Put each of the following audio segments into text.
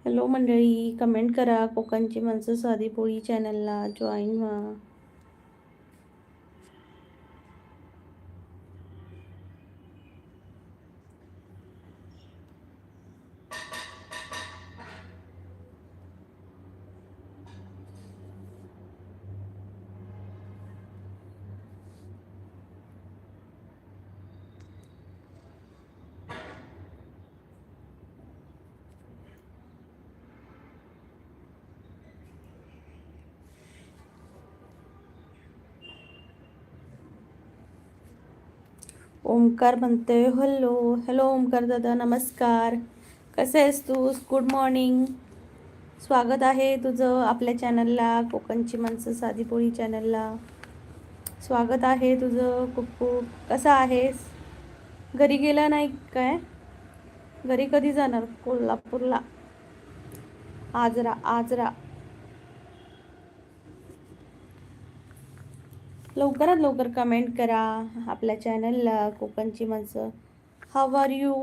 Hello मंडळी, comment करा. कोकणची माणसं साधी पोळी चॅनलला जॉईन व्हा. ओमकार म्हणतोय हॅलो. हॅलो ओमकार दादा, नमस्कार. कसे आहेस तू? Good morning. स्वागत आहे तुझं आपल्या चॅनलला, कोकणची माणसं साधी पोळी चॅनलला. स्वागत आहे तुझं खूप खूप. कसा आहेस? घरी गेला नाही काय? घरी कधी जाणार? कोल्हापूरला. आजरा आजरा. लवकरात लवकर कमेंट करा आपल्या चॅनलला, कोकणची माणसं. How are you?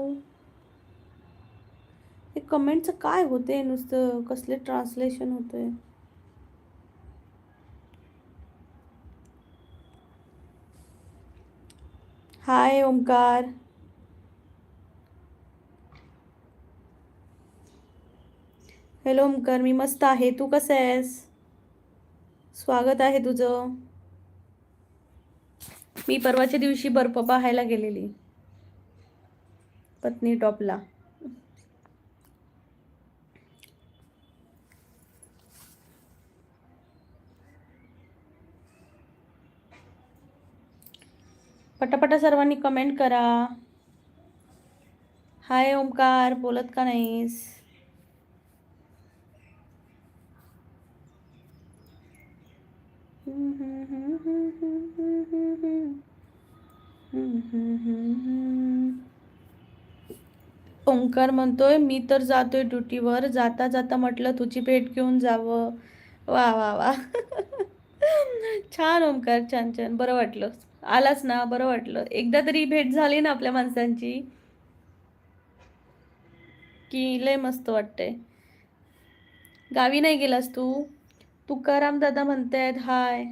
हे कमेंटचं काय होते? नुसतं कसले ट्रान्सलेशन होते? हाय ओमकार. हॅलो ओमकार, मी मस्त आहे. तू कसं आहेस? स्वागत आहे तुझं. मी परवाच्या दिवशी बर्फ पाहायला गेलेली, पत्नी टॉपला. पटापटा सर्वांनी कमेंट करा. हाय ओमकार, बोलत का नाहीस? ओंकार म्हणतोय मी तर जातोय ड्युटीवर. जाता जाता म्हटलं तुझी भेट घेऊन जावं. वा वा वा. छान ओंकार, छान छान. बरं वाटलं आलास ना, बरं वाटलं. एकदा तरी भेट झाली ना आपल्या माणसांची, की लय मस्त वाटतंय. गावी नाही गेलास तू? तुकाराम दादा म्हणतायत हाय.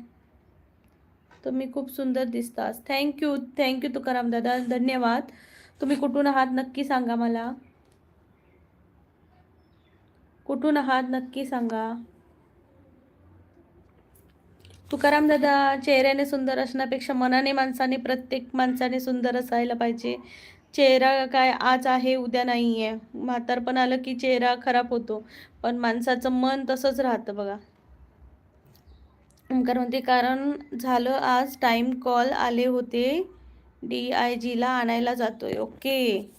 तुम्ही खूप सुंदर दिसतास. थँक्यू थँक्यू तुकाराम दादा, धन्यवाद. तुम्ही कुठून आहात नक्की सांगा मला. कुठून आहात नक्की सांगा. तुकाराम दादा, चेहऱ्याने सुंदर असण्यापेक्षा मनाने माणसाने, प्रत्येक माणसाने सुंदर असायला पाहिजे. चेहरा काय आज आहे उद्या नाही आहे. म्हातारपण आलं की चेहरा खराब होतो, पण माणसाचं मन तसंच राहतं बघा. ओंकार म्हणते कारण झालं आज टाईम कॉल आले होते, DIGला आणायला जातोय. ओके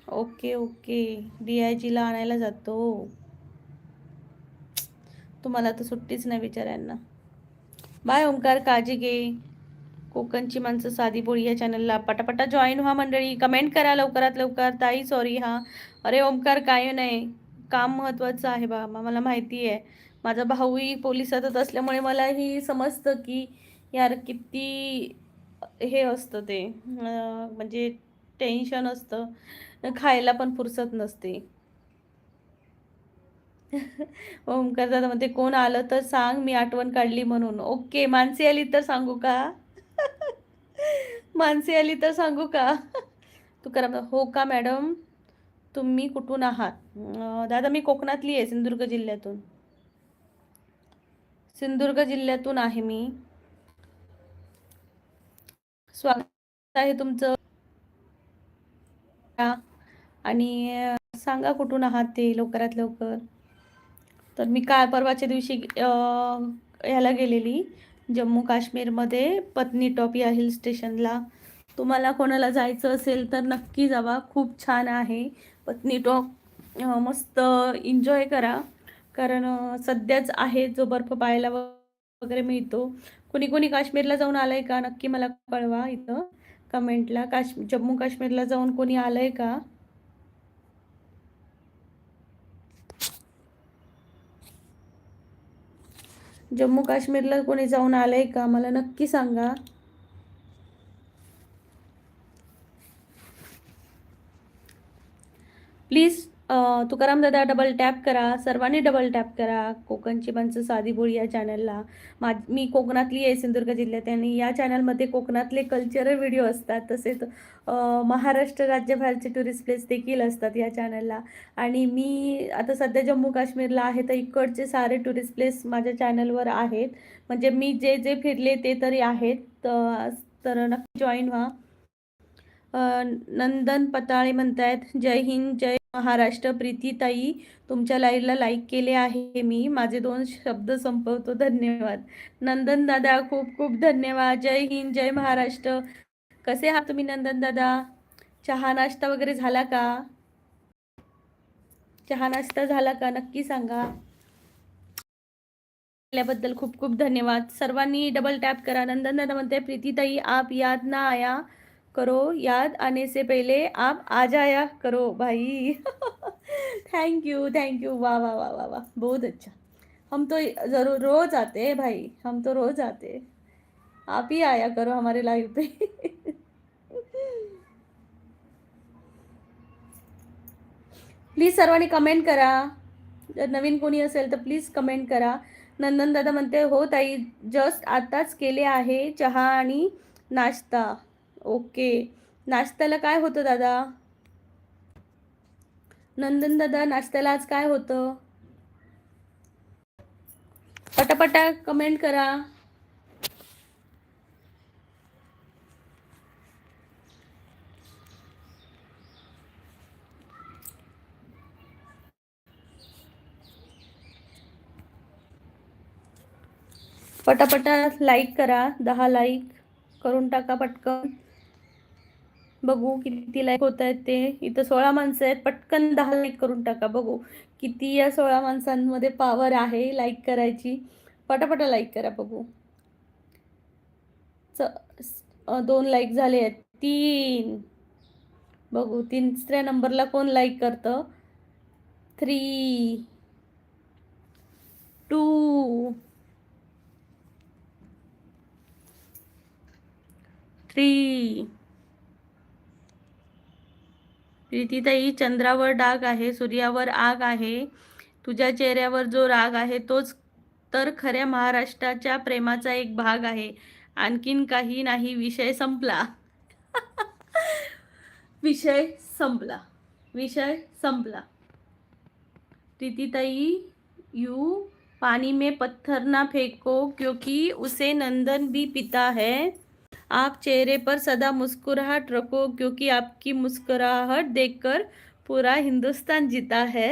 ओके ओके, DIGला आणायला जातो. तुम्हाला तर सुट्टीच नाही बिचाऱ्यांना. बाय ओंकार, काळजी घे. कोकणची माणसं साधी बोळी या चॅनलला पटापटा जॉईन व्हा मंडळी. कमेंट करा लवकरात लवकर. ताई सॉरी हा. अरे ओंकार, काय नाही, काम महत्त्वाचं आहे बा, मला माहिती आहे. माझा भाऊही पोलिसातच असल्यामुळे मलाही समजतं की यार किती हे असतं ते, म्हणजे टेन्शन असतं. खायला पण फुरसत नसते. ओमकार दादा म्हणते कोण आलं तर सांग, मी आठवण काढली म्हणून. ओके, मानसी आली तर सांगू का? मानसी आली तर सांगू का? तू करा हो का मॅडम. तुम्ही कुठून आहात? दादा मी कोकणातली आहे, सिंधुदुर्ग जिल्ह्यातून. सिंधुदुर्ग जिल्ह्यातून आहे मी. स्वागत आहे तुमचं. आणि सांगा कुठून आहात ते लवकरात लवकर. तर मी काय परवाच्या दिवशी ह्याला गेलेली, जम्मू काश्मीरमध्ये पत्नी टॉप या हिल स्टेशनला. तुम्हाला कोणाला जायचं असेल तर नक्की जावा, खूप छान आहे पत्नी टॉप. मस्त एन्जॉय करा, कारण सध्याच आहे जो बर्फ पाहायला वगैरे मिळतो. कोणी कोणी काश्मीरला जाऊन आलंय का नक्की मला कळवा इथं कमेंटला. जम्मू काश्मीरला जाऊन कोणी आलंय का? जम्मू काश्मीरला कोणी जाऊन आलंय का मला नक्की सांगा. प्लीज तुकाराम दादा डबल टॅप करा, सर्वांनी डबल टॅप करा कोकणची माणसं साधी बोळी या चॅनलला. मी कोकणातली आहे, सिंधुदुर्ग जिल्ह्यात, आणि या चॅनलमध्ये कोकणातले कल्चरल व्हिडिओ असतात. तसेच महाराष्ट्र राज्यभरचे टुरिस्ट प्लेस देखील असतात या चॅनलला. आणि मी आता सध्या जम्मू काश्मीरला आहे, तर इकडचे सारे टुरिस्ट प्लेस माझ्या चॅनलवर आहेत. म्हणजे मी जे जे फिरले ते तरी आहेत. तर नक्की जॉईन व्हा. नंदन पताळे म्हणतायत जय हिंद जय महाराष्ट्र. प्रीतीताई, तुमच्या लाईव्हला लाईक केले आहे मी. माझे 2 शब्द संपवतो. धन्यवाद. नंदन दादा खूप खूप धन्यवाद. जय हिंद जय महाराष्ट्र. कसे आहात तुम्ही नंदन दादा? चहा नाश्ता वगैरे झाला का? चहा नाश्ता झाला का नक्की सांगा. बद्दल खूप खूप धन्यवाद. सर्वांनी डबल टॅप करा. नंदन दादा म्हणते प्रीतीताई आप याद ना आया करो, याद आने से पहले आप आ जाया करो भाई. Thank you. वाह वाह वाह वाह वाह, बहुत अच्छा. हम तो जरूर रोज आते हैं भाई, हम तो रोज आते हैं. आप ही आया करो हमारे लाइव पे. प्लीज सर्वांनी कमेंट करा. जर नवीन कोणी असेल तर प्लीज कमेंट करा. नंदन दादा म्हणते हो ताई, जस्ट आताच केले आहे चहा आणि नाश्ता. ओके, नाश्त्याला काय होतं दादा? नंदन दादा नाश्त्याला आज काय होतं? पटापटा कमेंट करा. पटापटा लाईक करा. 10 लाईक करून टाका पटकन. बघू किती लाईक होत आहेत ते. इथं 16 माणसं आहेत. पटकन 10 लाईक करून टाका. बघू किती या 16 माणसांमध्ये पावर आहे लाईक करायची. पटापटा लाईक करा. बघू. 2 लाईक झाले आहेत. 3. बघू 3ऱ्या नंबरला कोण लाईक करतं. 3, 2, 3. प्रीतीताई, चंद्रावर डाग आहे, सूर्यावर आग आहे. तुझ्या चेहऱ्यावर जो राग आहे तोच तर खऱ्या महाराष्ट्राच्या प्रेमाचा एक भाग आहे. आणखीन काही नाही. विषय संपला. विषय संपला. विषय संपला. प्रीतीताई, यू पानी में पत्थर ना फेंको क्योंकि उसे नंदन भी पीता है. आप चेहरे पर सदा मुस्कुराहट रखो क्योंकि आपकी मुस्कुराहट देखकर पूरा हिंदुस्तान जीता है.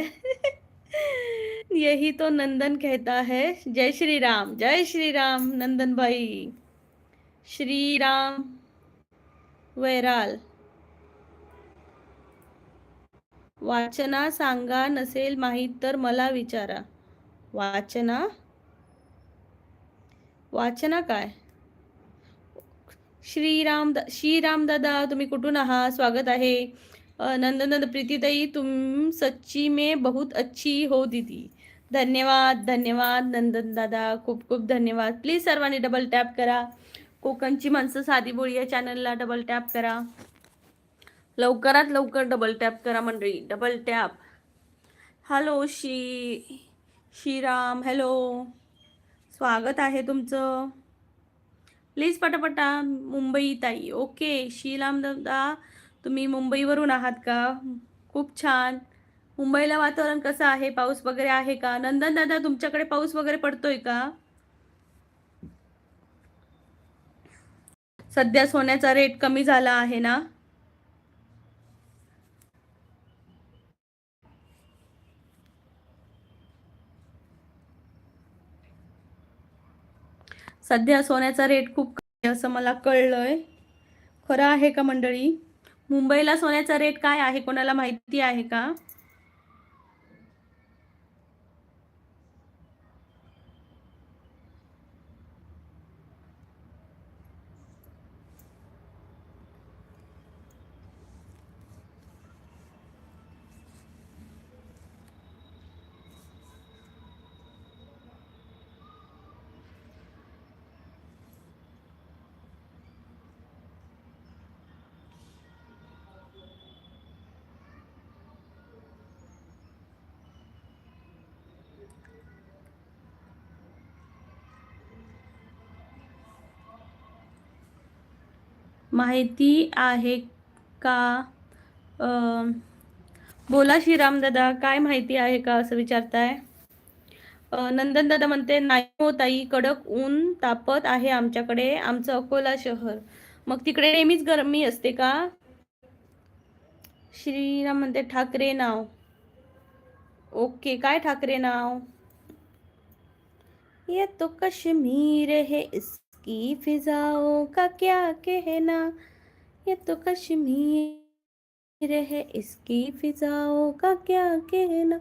यही तो नंदन कहता है. जय श्री राम. जय श्री राम नंदन भाई. श्री राम वैराल. वाचना सांगा. नसेल माहीत तर मला विचारा. वाचना काय? श्रीराम दादा, तुम्ही कुठून आहात? स्वागत आहे. नंदन प्रीतीताई, तुम सच्ची में बहुत अच्छी हो दीदी. धन्यवाद नंदन दादा, खूप खूप धन्यवाद. प्लीज सर्वांनी डबल टॅप करा. कोकणची माणसं साधी बोळी या चॅनलला डबल टॅप करा. लवकरात लवकर डबल टॅप करा मंडळी. Double tap. Hello Shriram, hello, स्वागत आहे तुमचं. प्लीज पटापटा. मुंबई ताई, ओके. श्रीराम दादा, तुम्ही मुंबईवरून आहात का? खूप छान. मुंबईला वातावरण कसं आहे? पाऊस वगैरे आहे का? नंदन दादा, तुमच्याकडे पाऊस वगैरे पडतोय का? सध्या सोन्याचा रेट कमी झाला आहे ना? सध्या सोन्याचा रेट खूप कमी असं मला कळलंय. खरं आहे का मंडळी? मुंबईला सोन्याचा रेट काय आहे? कोणाला माहिती आहे का? माहिती आहे का? बोला श्रीराम दादा, काय माहिती आहे का असं विचारताय? नंदन दादा म्हणते नाही हो ताई, कडक ऊन तापत आहे आमच्याकडे, आमचं अकोला शहर. मग तिकडे नेहमीच गरमी असते का? श्रीराम म्हणते ठाकरे नाव. ओके, काय ठाकरे नाव? ये तो कश्मीर है इसकी फिजाओं का क्या कहना, ये तो कश्मीर है इसकी फिजाओं का क्या कहना.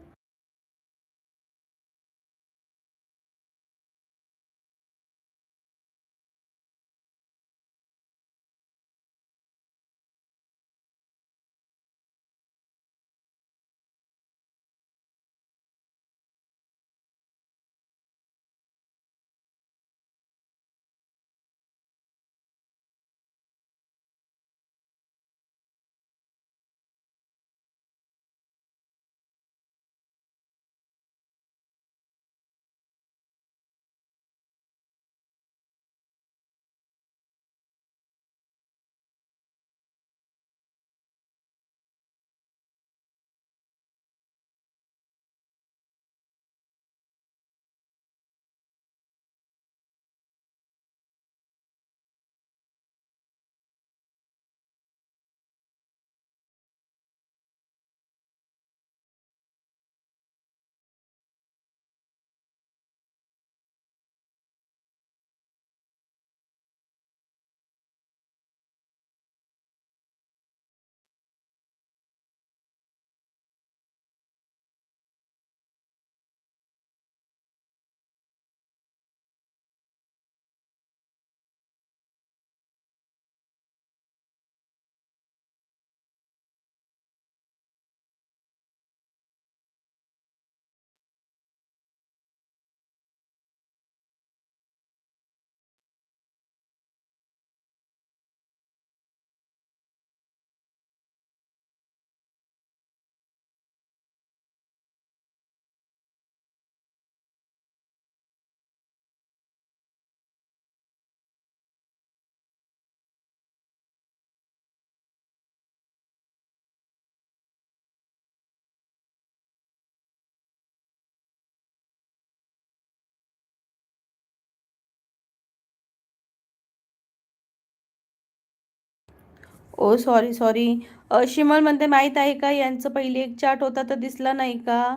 ओ सॉरी सॉरी. शिमल म्हणते माहीत आहे का, यांचं पहिले एक चार्ट होता तर दिसला नाही का?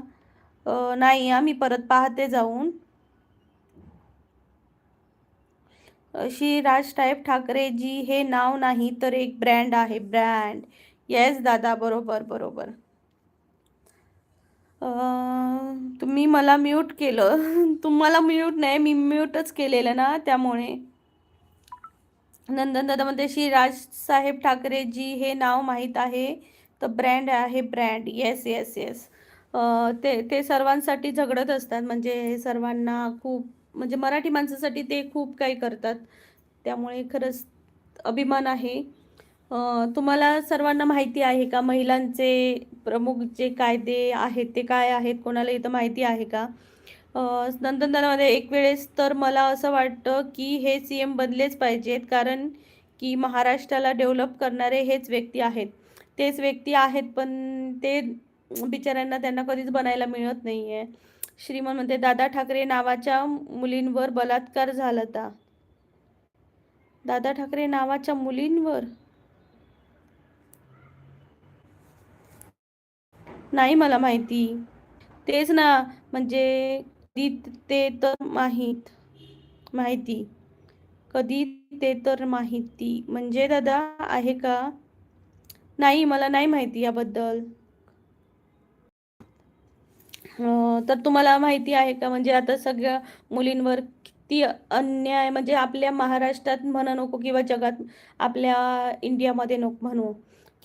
नाही, आम्ही परत पाहते जाऊन. श्री राज टाईप ठाकरे जी हे नाव नाही तर एक ब्रँड आहे, ब्रँड. येस दादा, बरोबर बरोबर. तुम्ही मला म्यूट केलं. तुम्हाला म्यूट नाही, मी म्यूटच केलेलं ना, त्यामुळे. नंदन दादा म्हणते श्री राज साहेब ठाकरे जी हे नाव माहीत आहे तर ब्रँड आहे, ब्रँड. Yes yes yes. ते सर्वांसाठी झगडत असतात, म्हणजे सर्वांना खूप, म्हणजे मराठी माणसासाठी ते खूप काही करतात, त्यामुळे खरंच अभिमान आहे. तुम्हाला सर्वांना माहिती आहे का महिलांचे प्रमुख जे कायदे आहेत ते काय आहेत? कोणाला इथं माहिती आहे का? नंदनदानामध्ये एक वेळेस तर मला असं वाटतं की हे CM बनलेच पाहिजेत, कारण की महाराष्ट्राला डेव्हलप करणारे हेच व्यक्ती आहेत. तेच व्यक्ती आहेत, पण ते बिचाऱ्यांना त्यांना कधीच बनायला मिळत नाही आहे. श्रीमन म्हणते दादा ठाकरे नावाच्या मुलींवर बलात्कार झाला होता. दादा ठाकरे नावाच्या मुलींवर नाही मला माहिती. तेच ना, म्हणजे कधी ते तर माहिती कधी ते तर माहिती म्हणजे दादा आहे का? नाही, मला नाही माहिती याबद्दल. तर तुम्हाला माहिती आहे का, म्हणजे आता सगळ्या मुलींवर किती अन्याय, म्हणजे आपल्या महाराष्ट्रात म्हणा नको किंवा जगात, आपल्या इंडियामध्ये नको म्हणू,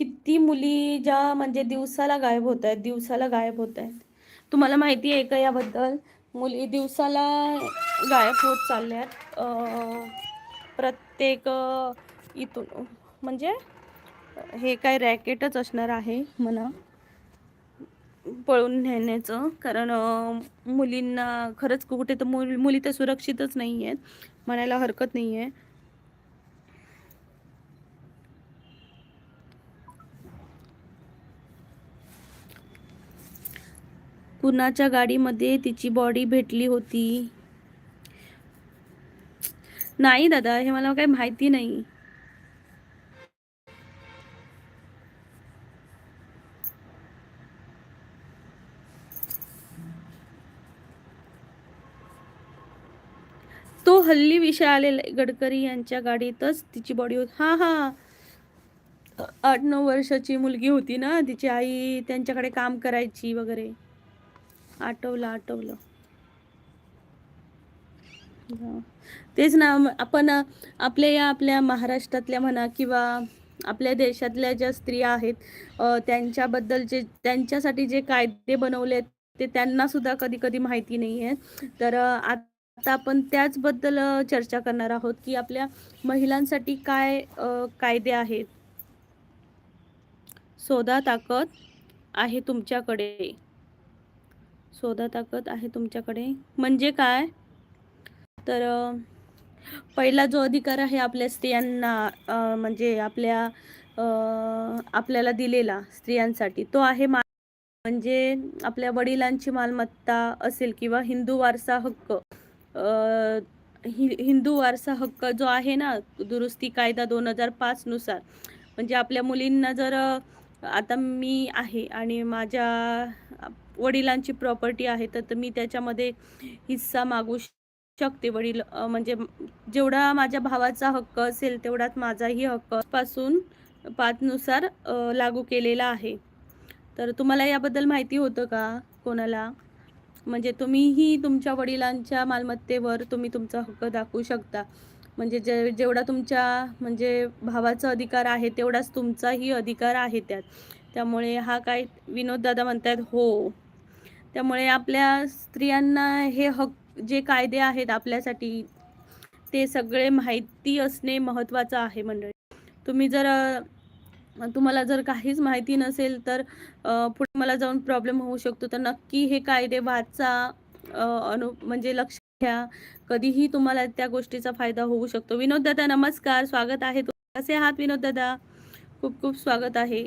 किती मुली ज्या म्हणजे दिवसाला गायब होत आहेत, दिवसाला गायब होत आहेत. तुम्हाला माहिती आहे का याबद्दल? मुली दिवसाला गायब होत चालल्यात. प्रत्येक इथून, म्हणजे हे काय रॅकेटच असणार आहे म्हणा, पळून नेण्याचं. कारण मुलींना खरंच कुठे तर मुली तर सुरक्षितच नाही आहेत, म्हणायला हरकत नाही आहे. कुणाच्या गाडीमध्ये तिची बॉडी भेटली होती? नाही दादा, हे मला काही माहिती नाही. तो हल्ली विषय आलेला गडकरी यांच्या गाडीतच तिची बॉडी होती. हा हा, 8-9 वर्षाची मुलगी होती ना, तिची आई त्यांच्याकडे काम करायची वगैरे. आठवलं. तेच ना, आपण आपल्या महाराष्ट्रातल्या म्हणा किंवा आपल्या देशातल्या ज्या स्त्रिया आहेत, त्यांच्याबद्दलचे त्यांच्यासाठी जे कायदे बनवले ते त्यांना सुद्धा कधी कधी माहिती नाही आहे. तर आता आपण त्याचबद्दल चर्चा करणार आहोत की आपल्या महिलांसाठी काय कायदे आहेत. शोधा ताकद आहे तुमच्याकडे. शोधा ताकद आहे तुमच्याकडे म्हणजे काय? तर पहिला जो अधिकार आहे आपल्या स्त्रियांना, म्हणजे आपल्याला दिलेला स्त्रियांसाठी, तो आहे म्हणजे आपल्या वडिलांची मालमत्ता असेल किंवा हिंदू वारसा हक्क. हिंदू वारसा हक्क जो आहे ना, दुरुस्ती कायदा 2005 नुसार, म्हणजे आपल्या मुलींना जर आता मी आहे आणि माझ्या वडिलांची प्रॉपर्टी आहे तर मी त्याच्यामध्ये हिस्सा मागू शकते. वडील म्हणजे जेवढा माझ्या भावाचा हक्क असेल तेवढाच माझाही हक्क पासून 5 नुसार लागू केलेला आहे. तर तुम्हाला याबद्दल माहिती होतं का कोणाला? म्हणजे तुम्हीही तुमच्या वडिलांच्या मालमत्तेवर तुम्ही तुमचा हक्क दाखवू शकता. म्हणजे जेवढा तुमच्या म्हणजे भावाचा अधिकार आहे तेवढाच तुमचाही अधिकार आहे त्यात. त्यामुळे हा काय विनोद दादा म्हणतात हो. त्यामुळे आपल्या स्त्रियांना हे हक्क जे कायदे आहेत आपल्यासाठी ते सगळे माहिती असणे महत्त्वाचं आहे मंडळी. तुम्हाला जर काहीच माहिती नसेल तर पुढे मला जाऊन प्रॉब्लेम होऊ शकतो. तर नक्की हे कायदे वाचा, म्हणजे लक्ष घ्या. कधीही तुम्हाला त्या गोष्टीचा फायदा होऊ शकतो. विनोद दादा नमस्कार, स्वागत आहे. कसे आहात विनोद दादा? खूप खूप स्वागत आहे.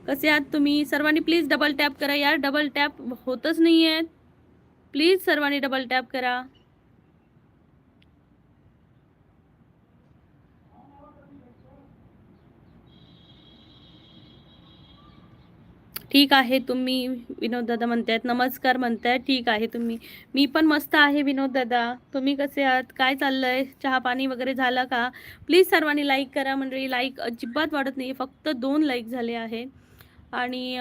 कसे आहात तुम्ही? सर्वांनी प्लीज डबल टॅप करा यार, डबल टॅप होतच नाहीये. प्लीज सर्वांनी डबल टॅप करा. ठीक आहे, तुम्ही विनोद दादा म्हणतायत नमस्कार म्हणतायत. ठीक आहे, मी पण मस्त आहे विनोद दादा. तुम्ही कसे आहात? काय चाललंय? चहा पाणी वगैरे झाला का? प्लीज सर्वांनी लाईक करा मंडळी. लाईक अजिबात वाढत नाही, फक्त 2 लाईक झाले आहे. आणि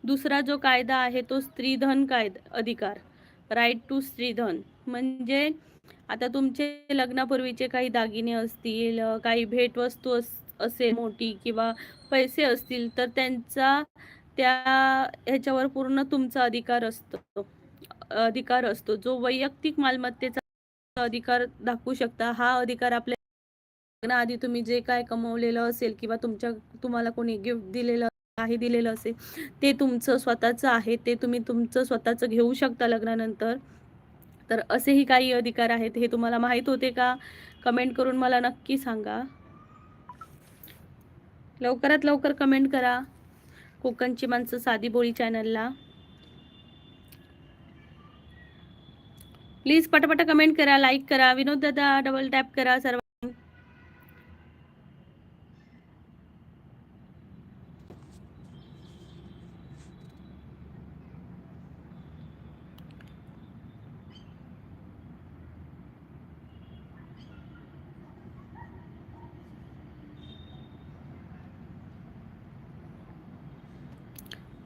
दुसरा जो कायदा आहे तो स्त्रीधन कायदा अधिकार, राईट टू स्त्रीधन. म्हणजे आता तुमचे लग्नापूर्वीचे काही दागिने असतील, काही भेटवस्तू असेल मोठी किंवा पैसे असतील तर त्या ह्याच्यावर पूर्ण तुमचा अधिकार असतो. जो वैयक्तिक मालमत्तेचा अधिकार दाखवू शकता. हा अधिकार आपल्या लग्नाआधी तुम्ही जे काय कमवलेलं असेल किंवा तुम्हाला कोणी गिफ्ट दिलेलं काही दिलेलं असेल ते तुमचं स्वतःचं आहे. ते तुम्ही तुमचं स्वतःचं घेऊ शकता लग्नानंतर. तर असेही काही अधिकार आहेत. हे तुम्हाला माहित होते का? कमेंट करून मला नक्की सांगा. लवकरात लवकर कमेंट करा कोकणची माणसं साधी बोली चॅनलला. प्लीज पटापट कमेंट करा, लाईक करा. विनोद दादा डबल टॅप करा सर्व.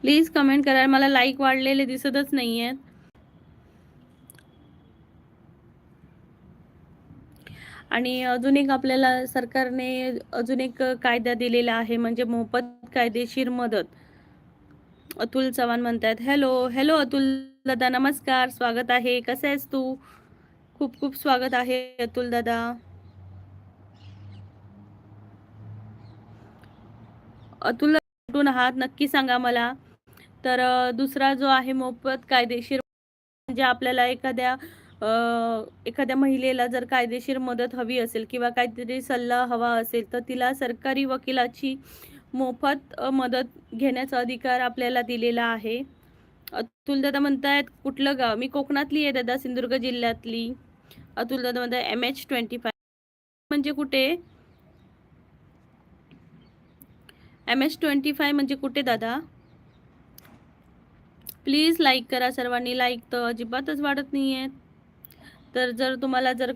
प्लीज कमेंट करा. मला लाईक वाढलेले दिसतच नाहीयेत. आणि अजून एक आपल्याला सरकारने अजून एक कायदा दिलेला आहे म्हणजे मोफत कायदेशीर मदत. अतुल चव्हाण म्हणतात हॅलो अतुल दादा नमस्कार, स्वागत आहे. कसा आहेस तू? खूप खूप स्वागत आहे अतुल दादा. अतुल कुठून आहात नक्की सांगा मला. तर दुसरा जो आहे मोफत कायदेशीर, म्हणजे आपल्याला एखाद्या महिलेला जर कायदेशीर मदत हवी असेल किंवा काहीतरी सल्ला हवा असेल तर तिला सरकारी वकिलाची मोफत मदत घेण्याचा अधिकार आपल्याला दिलेला आहे. अतुल दादा म्हणतायत कुठलं गाव? मी कोकणातली आहे दादा, सिंधुदुर्ग जिल्ह्यातली. अतुल दादा म्हणताय MH25 म्हणजे कुठे? MH25 म्हणजे कुठे दादा? प्लीज लाईक करा सर्वांनी. लाईक तर अजिबातच वाढत नाही आहेत. तर जर तुम्हाला जर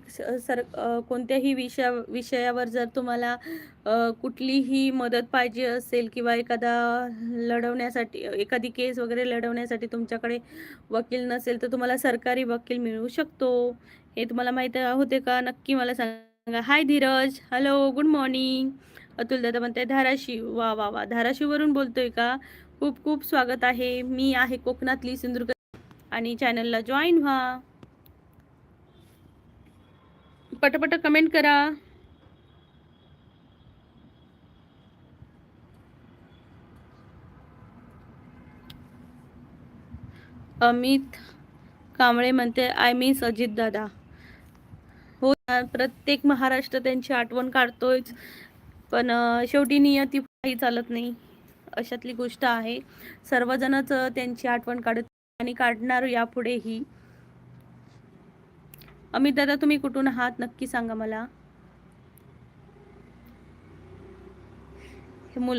कोणत्याही विषयावर जर तुम्हाला कुठलीही मदत पाहिजे असेल किंवा लढवण्यासाठी एखादी केस वगैरे लढवण्यासाठी तुमच्याकडे वकील नसेल तर तुम्हाला सरकारी वकील मिळू शकतो. हे तुम्हाला माहीत होते का? नक्की मला सांगा. Hi Dheeraj, hello, good morning. Atul दादा म्हणताय धाराशिव. वा वा वा, धाराशिववरून बोलतोय का? खूप खूप स्वागत आहे. मी आहे कोकणातली, सिंधुदुर्ग, आणि चॅनलला जॉईन व्हा. पटापट कमेंट करा. अमित कांबळे म्हणते आय मिस अजित दादा. हो, प्रत्येक महाराष्ट्र त्यांची आठवण काढतोयच, पण शेवटी नियती काही चालत नाही, अशातली गोष्ट आहे. सर्वजणच त्यांची आठवण काढत आणि काढणार यापुढेही. अमित दादा तुम्ही कुठून आहात नक्की सांगा मला.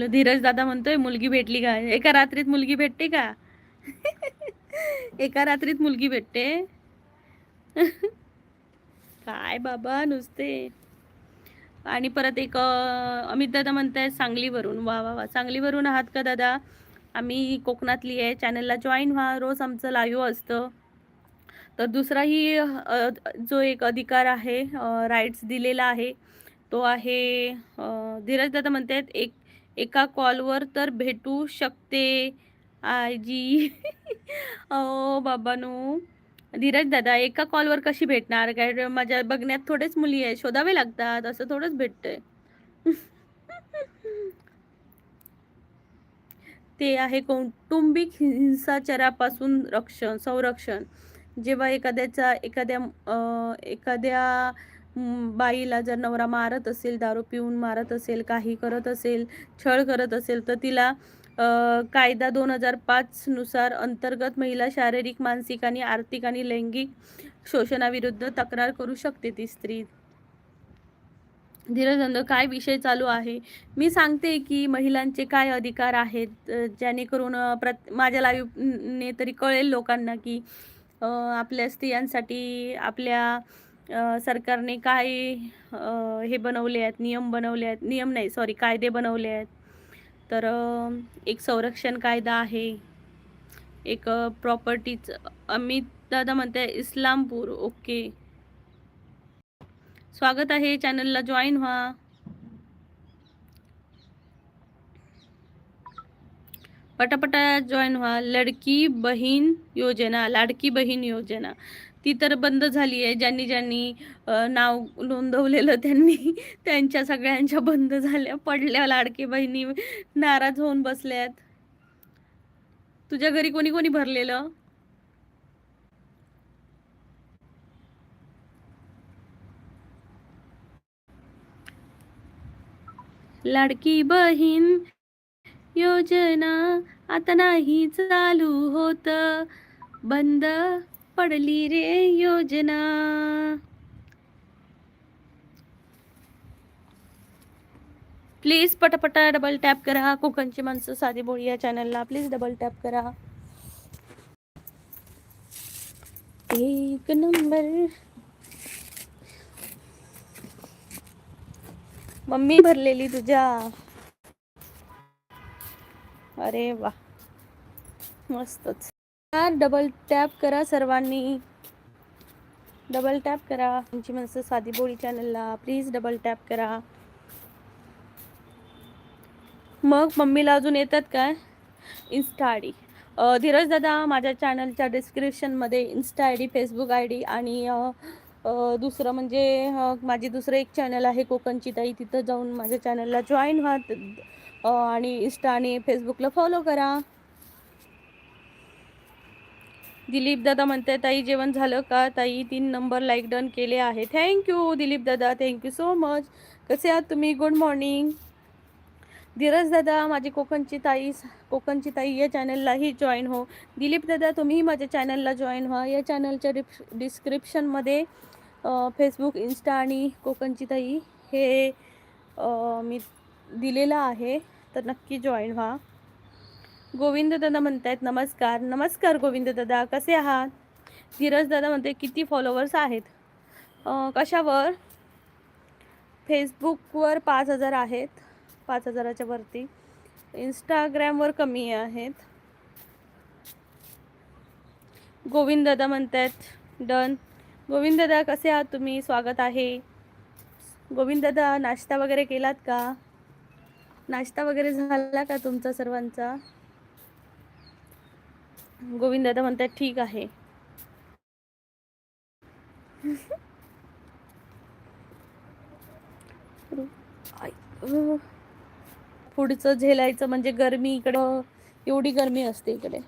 धीरज दादा म्हणतोय मुलगी भेटली का? एका रात्रीत मुलगी भेटते का? एका रात्रीत मुलगी भेटते? काय बाबा नुसते. आणि परत एक अमित दादा म्हणताय सांगलीवरून. वा वा वा, सांगलीवरून आहात का दादा? आम्ही कोकणातली आहे. चॅनलला जॉईन व्हा, रोज आमचं लाईव्ह असतं. तर दुसराही जो एक अधिकार आहे, राईट्स दिलेला आहे, तो आहे धीरज दादा म्हणतात एका कॉलवर तर भेटू शकते आजी. ओ बाबानू. धीरज दादा एका कॉलवर कशी भेटणार? काय माझ्या बघण्यात थोडेच मुली आहे, शोधावे लागतात, असं थोडंच भेटतंय. ते आहे कौटुंबिक हिंसाचारापासून संरक्षण. जेव्हा एखाद्या बाईला जर नवरा मारत असेल, दारू पिऊन मारत असेल, काही करत असेल, छळ करत असेल, तर तिला कायदा 2005 नुसार अंतर्गत महिला शारीरिक, मानसिक आणि आर्थिक आणि लैंगिक शोषणाविरुद्ध तक्रार करू शकते ती स्त्री. धीरज काय विषय चालू आहे? मी सांगते की महिलांचे काय अधिकार आहेत, जेणेकरून माझ्या लाईव्हने तरी कळेल लोकांना की आपल्या स्त्रियांसाठी आपल्या सरकारने काय हे बनवले आहेत, नियम बनवले आहेत, नियम नाही सॉरी कायदे बनवले आहेत. तर एक संरक्षण कायदा आहे, एक प्रॉपर्टीच. अमित दादा म्हणते इस्लामपूर. ओके, स्वागत आहे, चॅनलला जॉईन व्हा. पटापटा जॉईन व्हा. लाडकी बहीण योजना ती तर बंद झाली आहे. ज्यांनी नाव नोंदवलेलं त्यांच्या सगळ्यांच्या बंद झाल्या, पडल्या. लाडकी बहिणी नाराज होऊन बसल्यात. तुझ्या घरी कोणी कोणी भरलेलं? लाडकी बहीण योजना आता नाही चालू होत, बंद पडली रे योजना. प्लीज पटापटा डबल टॅप करा. कोकणची माणसं साधी बोळी या चॅनलला प्लीज डबल टॅप करा. एक नंबर. मम्मी भरलेली तुझ्या. अरे वा, मस्तच. डबल टॅप करा सर्वांनी, डबल टॅप करा. तुमची माणसं साधी बोळी चॅनलला प्लीज डबल टॅप करा. मग मम्मीला अजून येतात काय इन्स्टा आय डी? धीरज दादा माझ्या चॅनलच्या डिस्क्रिप्शनमध्ये Insta I D, Facebook I D आणि दुसरं म्हणजे माझी दुसरं एक चॅनल आहे कोकणची ताई, तिथं जाऊन माझ्या चॅनलला जॉईन व्हा आणि इन्स्टा आणि फेसबुकला फॉलो करा. दिलीप दादा म्हणते ताई जेवण झालं का? ताई 3 नंबर लाईक डन केले आहे. थँक्यू दिलीप दादा, थँक्यू सो मच. कसे आहात तुम्ही? Good morning. धीरज दादा माझी कोकणची ताई या चॅनललाही जॉईन हो. दिलीप दादा तुम्हीही माझ्या चॅनलला जॉईन व्हा. या चॅनलच्या डिस्क्रिप्शनमध्ये फेसबुक, इन्स्टा आणि कोकणची ताई हे मी दिलेलं आहे, तर नक्की जॉईन व्हा. गोविंद दादा म्हणतायत नमस्कार. नमस्कार गोविंद दादा, कसे आहात? धीरज दादा म्हणते किती फॉलोवर्स आहेत? कशावर? फेसबुकवर 5,000 आहेत, 5,000च्या वरती. इंस्टाग्रामवर कमी आहेत. गोविंद दादा म्हणतायत डन. गोविंद दादा कसे आहात तुम्ही? स्वागत आहे. गोविंद दादा नाश्ता वगैरे केलात का? नाश्ता वगैरे झाला का तुमचा सर्वांचा? गोविंद दादा म्हणतात ठीक आहे. पुढचं झेलायचं म्हणजे गरमी. इकडं एवढी गरमी असते इकडे.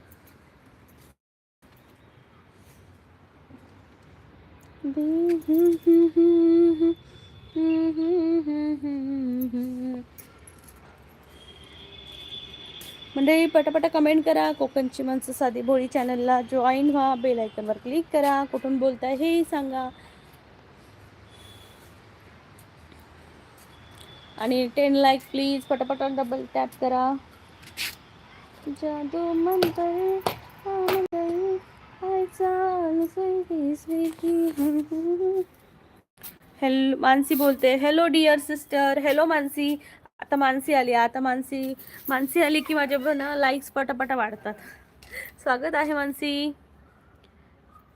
म्हणजे पटापटा कमेंट करा. कोकणची माणसं साधी भोळी चॅनलला जॉईन व्हा. बेल आयकॉनवर क्लिक करा. कुठून बोलताय हे सांगा. आणि 10 लाईक प्लीज. पटापटा डबल टॅप करा. जादू म्हणतोय हेलो मानसी बोलते. Hello dear sister. Hello Mansi. आता मानसी आली. आता मानसी आली की माझे पण लाईक्स पटापटा वाढतात. स्वागत आहे मानसी.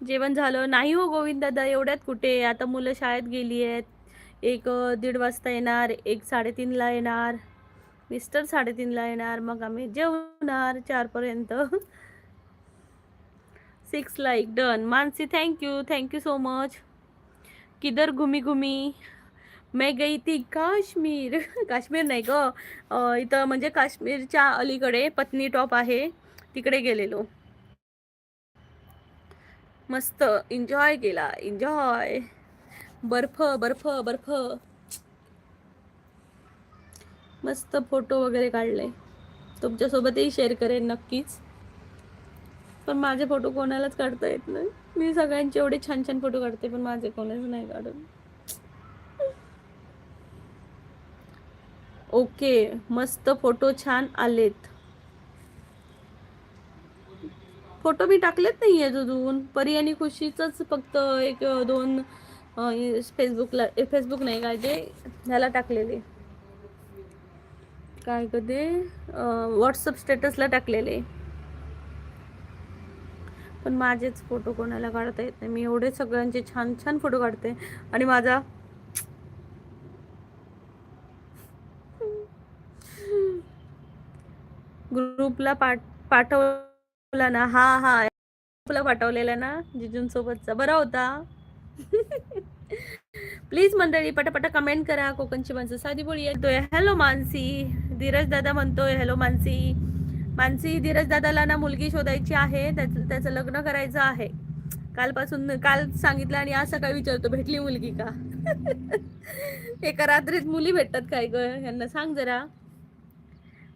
जेवण झालं नाही हो गोविंद दादा, एवढ्यात कुठे. आता मुलं शाळेत गेली आहेत. एक 1:30 वाजता येणार, एक 3:30ला येणार, मिस्टर 3:30ला येणार, मग आम्ही जेवणार 4 पर्यंत. 6 like done. Mansi thank you so much. किधर घुमी मैं गई थी काश्मीर. काश्मीर नाही ग, इथं म्हणजे काश्मीरच्या अलीकडे पत्नी टॉप आहे, तिकडे गेलेलो. मस्त एन्जॉय केला. एन्जॉय. बर्फ बर्फ बर्फ. मस्त फोटो वगैरे काढले. तुमच्यासोबतही शेअर करेन नक्कीच. पण माझे फोटो कोणालाच काढता येत नाही. मी सगळ्यांचे एवढे छान छान फोटो काढते, पण माझे कोणाच नाही काढत. ओके मस्त फोटो छान आलेत. फोटो मी टाकलेत नाही आहे अजून. परी आणि खुशीचंच फक्त 1-2 फेसबुक नाही काय ते ह्याला टाकलेले, काय कधी व्हॉट्सअप स्टेटसला टाकलेले. पण माझेच फोटो कोणाला काढता येत नाही. मी एवढे सगळ्यांचे छान छान फोटो काढते. आणि माझा ग्रुपला पाठवला ना. हा ग्रुपला पाठवलेला ना जिजूंसोबतचा, बरा होता. प्लीज मंडळी पटापटा कमेंट करा. कोकणची माणसं साधी बोली येतोय. हॅलो मानसी. धीरज दादा म्हणतोय हॅलो मानसी. धीरज दादाला ना मुलगी शोधायची आहे. त्याचं लग्न करायचं आहे. काल सांगितलं आणि आज सकाळी विचारतो भेटली मुलगी का. एका रात्रीत मुली भेटतात काय ग यांना, सांग जरा.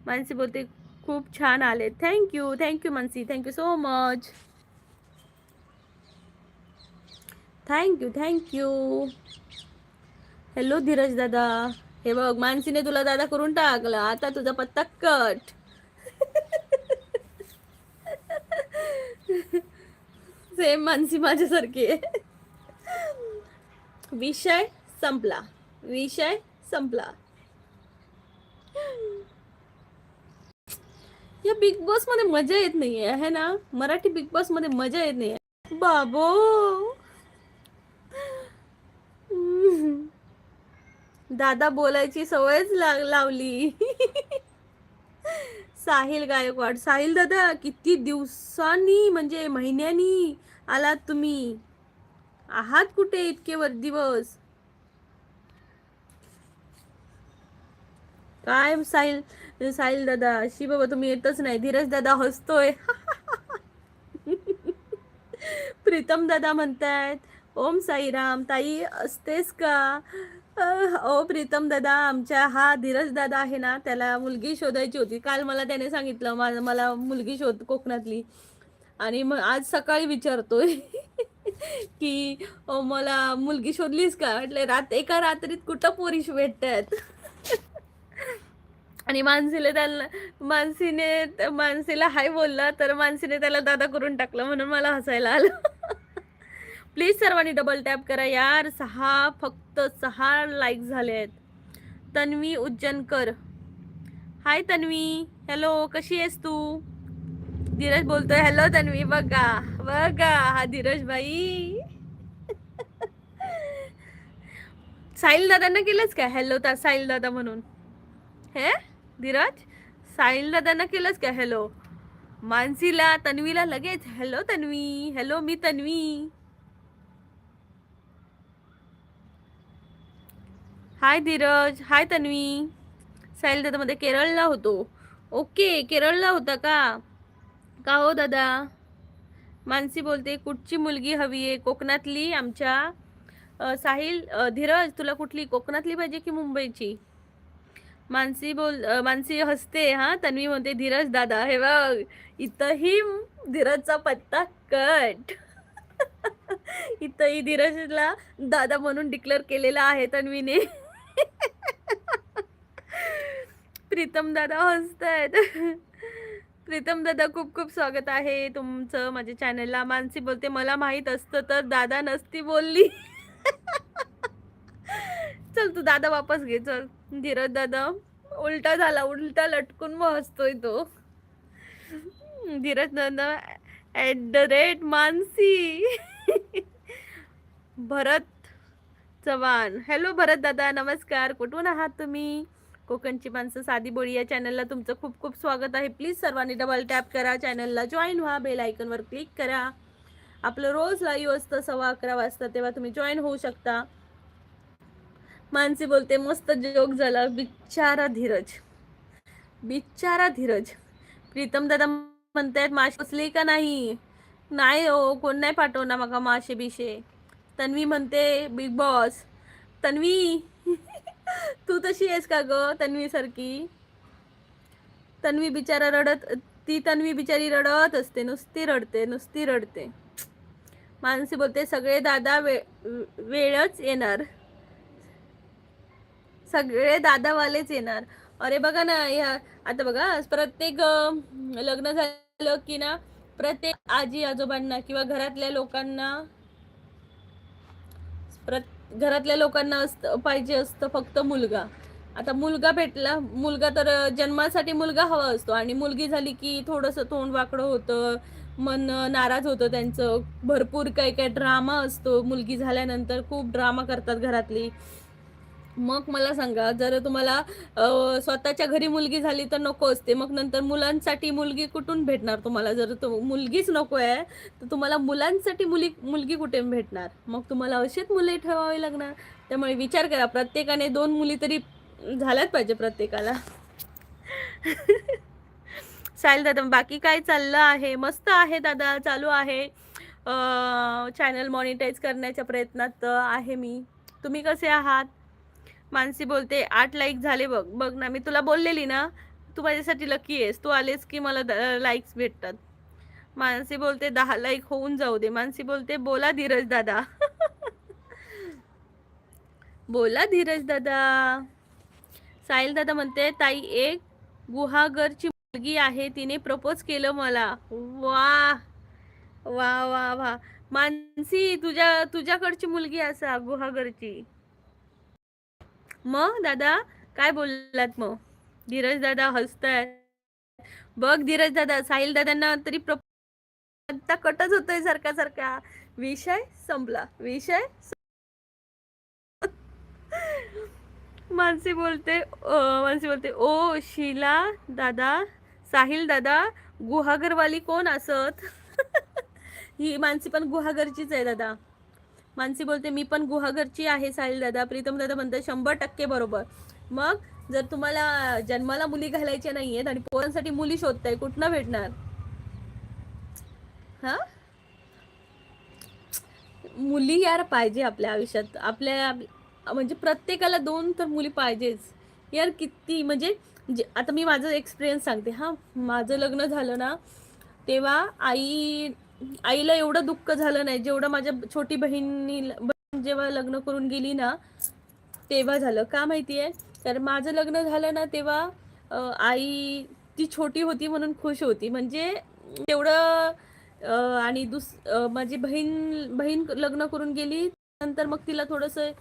मानसी बोलते खूप छान आले. Thank you Mansi. Thank you so much. Thank you. Hello Dheeraj दादा. हे बघ मानसीने तुला दादा करून टाकला. आता तुझा पत्ता कट. सेम मानसी माझ्यासारखी आहे. विषय संपला. या बिग बॉस मध्ये मजा येत नाहीये है ना. मराठी बिग बॉस मध्ये मजा येत नाहीये बाबो. दादा बोलायची सवयच लावली. साहिल गायकवाड. साहिल दादा किती दिवसांनी म्हणजे महिन्यांनी आलात तुम्ही. आहात कुठे इतके दिवस. काय साहिल दादा शी बाबा तुम्ही येतच नाही. धीरज दादा हसतोय. प्रीतम दादा म्हणतायत ओम साईराम. ताई असतेस का? ओ प्रीतम दादा, आमच्या हा धीरज दादा आहे ना, त्याला मुलगी शोधायची होती. काल मला त्याने सांगितलं मला मुलगी शोध कोकणातली. आणि मग आज सकाळी विचारतोय की मला मुलगी शोधलीस का? म्हटले एका रात्रीत कुठं पोरी भेटतात. आणि मानसीला हाय बोलला तर मानसीने त्याला दादा करून टाकलं, म्हणून मला हसायला आलं. प्लीज सर्वांनी डबल टॅप करा यार. फक्त 6 लाईक झाले आहेत. तन्वी उज्जैनकर, हाय तन्वी, हॅलो, कशी आहेस तू? धीरज बोलतोय हॅलो तन्वी. बघा बघा, हा धीरज भाई. साहिल दादांना केलंच का हॅलो? साहिल दादा म्हणून हे धीरज, साहिल दादांना केलंच का हॅलो? मानसीला, तन्वीला लगेच हॅलो तन्वी, हॅलो मी तन्वी. हाय धीरज, हाय तन्वी. साहिल दादा मध्ये केरळला होतो. ओके, केरळला होता का हो दादा? मानसी बोलते कुठची मुलगी हवी आहे? कोकणातली आमच्या. साहिल, धीरज तुला कुठली, कोकणातली पाहिजे की मुंबईची? मानसी हसते. हा, तन्वी म्हणते धीरज दादा. हे बघ, इथंही धीरजचा पत्ता कट. इथंही धीरजला दादा म्हणून डिक्लेअर केलेला आहे तन्वीने. प्रीतम दादा हसतायत. प्रीतम दादा, खूप खूप स्वागत आहे तुमचं माझ्या चॅनलला. मानसी बोलते मला माहित असतं तर दादा नसती बोलली. चल तू दादा वापस घे, चल. धीरज दादा उलटा झाला, उलटा लटकून मग हसतोय तो. धीरज दादा @मानसी. भरत चव्हाण, हॅलो भरत दादा, नमस्कार. कुठून आहात तुम्ही? कोकणची माणसं साधी बोळी या चॅनलला तुमचं खूप खूप स्वागत आहे. प्लीज सर्वांनी डबल टॅप करा, चॅनलला जॉईन व्हा, बेल आयकॉनवर क्लिक करा. आपलं रोज लाईव्ह असतं 11:15 वाजता, तेव्हा तुम्ही जॉईन होऊ शकता. मानसी बोलते मस्त जोक झाला. बिचारा धीरज, बिचारा धीरज. प्रीतम दादा म्हणतायत माशी बसली का नाही? नाही हो, कोण नाही पाठवणार मका माशे बिशे. तन्वी म्हणते बिग बॉस. तन्वी तू तशी आहेस का ग तन्वी सारखी? तन्वी बिचारा रडत, ती तन्वी बिचारी रडत असते, नुसती रडते, नुसती रडते. मानसी बोलते सगळे दादा वेळच येणार, सगळे दादावालेच येणार. अरे बघा ना, ह्या आता बघा, प्रत्येक लग्न झालं की ना, प्रत्येक आजी आजोबांना किंवा घरातल्या लोकांना पाहिजे असतं फक्त मुलगा. आता मुलगा भेटला, मुलगा तर जन्मासाठी मुलगा हवा असतो, आणि मुलगी झाली की थोडंसं तोंड वाकडं होतं, मन नाराज होतं त्यांचं. भरपूर काही काही ड्रामा असतो. मुलगी झाल्यानंतर खूप ड्रामा करतात घरातली. मग मला सांगा, जर तुम्हाला स्वतःच्या घरी मुलगी झाली तर नको असते, मग नंतर मुलांसाठी मुलगी कुठून भेटणार तुम्हाला? जर मुलगीच नको आहे तर तुम्हाला मुलांसाठी मुलगी कुठे भेटणार? मग तुम्हाला अशीच मुले ठेवावी लागणार. त्यामुळे विचार करा, प्रत्येकाने 2 मुली तरी झाल्याच पाहिजे प्रत्येकाला. साहिल दादा, बाकी काय चाललं आहे? मस्त आहे दादा, चालू आहे. चॅनल मॉनिटाईज करण्याच्या प्रयत्नात आहे मी. तुम्ही कसे आहात? मानसी बोलते 8 लाईक झाले. बघ बघ ना, मी तुला बोललेली ना, तू माझ्यासाठी लकी आहेस. तू आलेस की मला लाईक्स भेटतात. मानसी बोलते 10 लाईक होऊन जाऊ दे. मानसी बोलते बोला धीरज दादा. बोला धीरज दादा. साहिल दादा म्हणते ताई एक गुहागरची मुलगी आहे, तिने प्रपोज केलं मला. वा वा वा वा. मानसी, तुझ्याकडची मुलगी असा गुहागरची. मग दादा काय बोललात? मग धीरज दादा हसताय. बघ धीरज दादा, साहिल दादांना तरी आता कटच होतोय सारखा सारखा. विषय संपला, विषय. मानसी बोलते ओ शीला दादा, साहिल दादा गुहागरवाली कोण असत? ही मानसी पण गुहागरचीच आहे दादा. मानसी बोलते मी पण गुहागरची आहे साहिल दादा. प्रीतम दादा म्हणते 100% बरोबर. मग जर तुम्हाला जन्माला मुली घालायच्या नाहीयेत आणि पोरांसाठी मुली शोधताय, कुठनं भेटणार? हा, मुली यार पाहिजे आपल्या आयुष्यात. आपल्या म्हणजे प्रत्येकाला 2 तर मुली पाहिजेच. यार किती म्हणजे आता मी माझं एक्सपिरियन्स सांगते हां. माझं लग्न झालं ना, तेव्हा आईला एवढं दुःख झालं नाही, जेवढं माझ्या छोटी बहीण जेव्हा लग्न करून गेली ना, तेव्हा झालं. का माहिती आहे? तर माझं लग्न झालं ना, तेव्हा आई ती छोटी होती म्हणून खुश होती. म्हणजे तेवढं आणि माझी बहीण लग्न करून गेली, नंतर मग तिला थोडंसं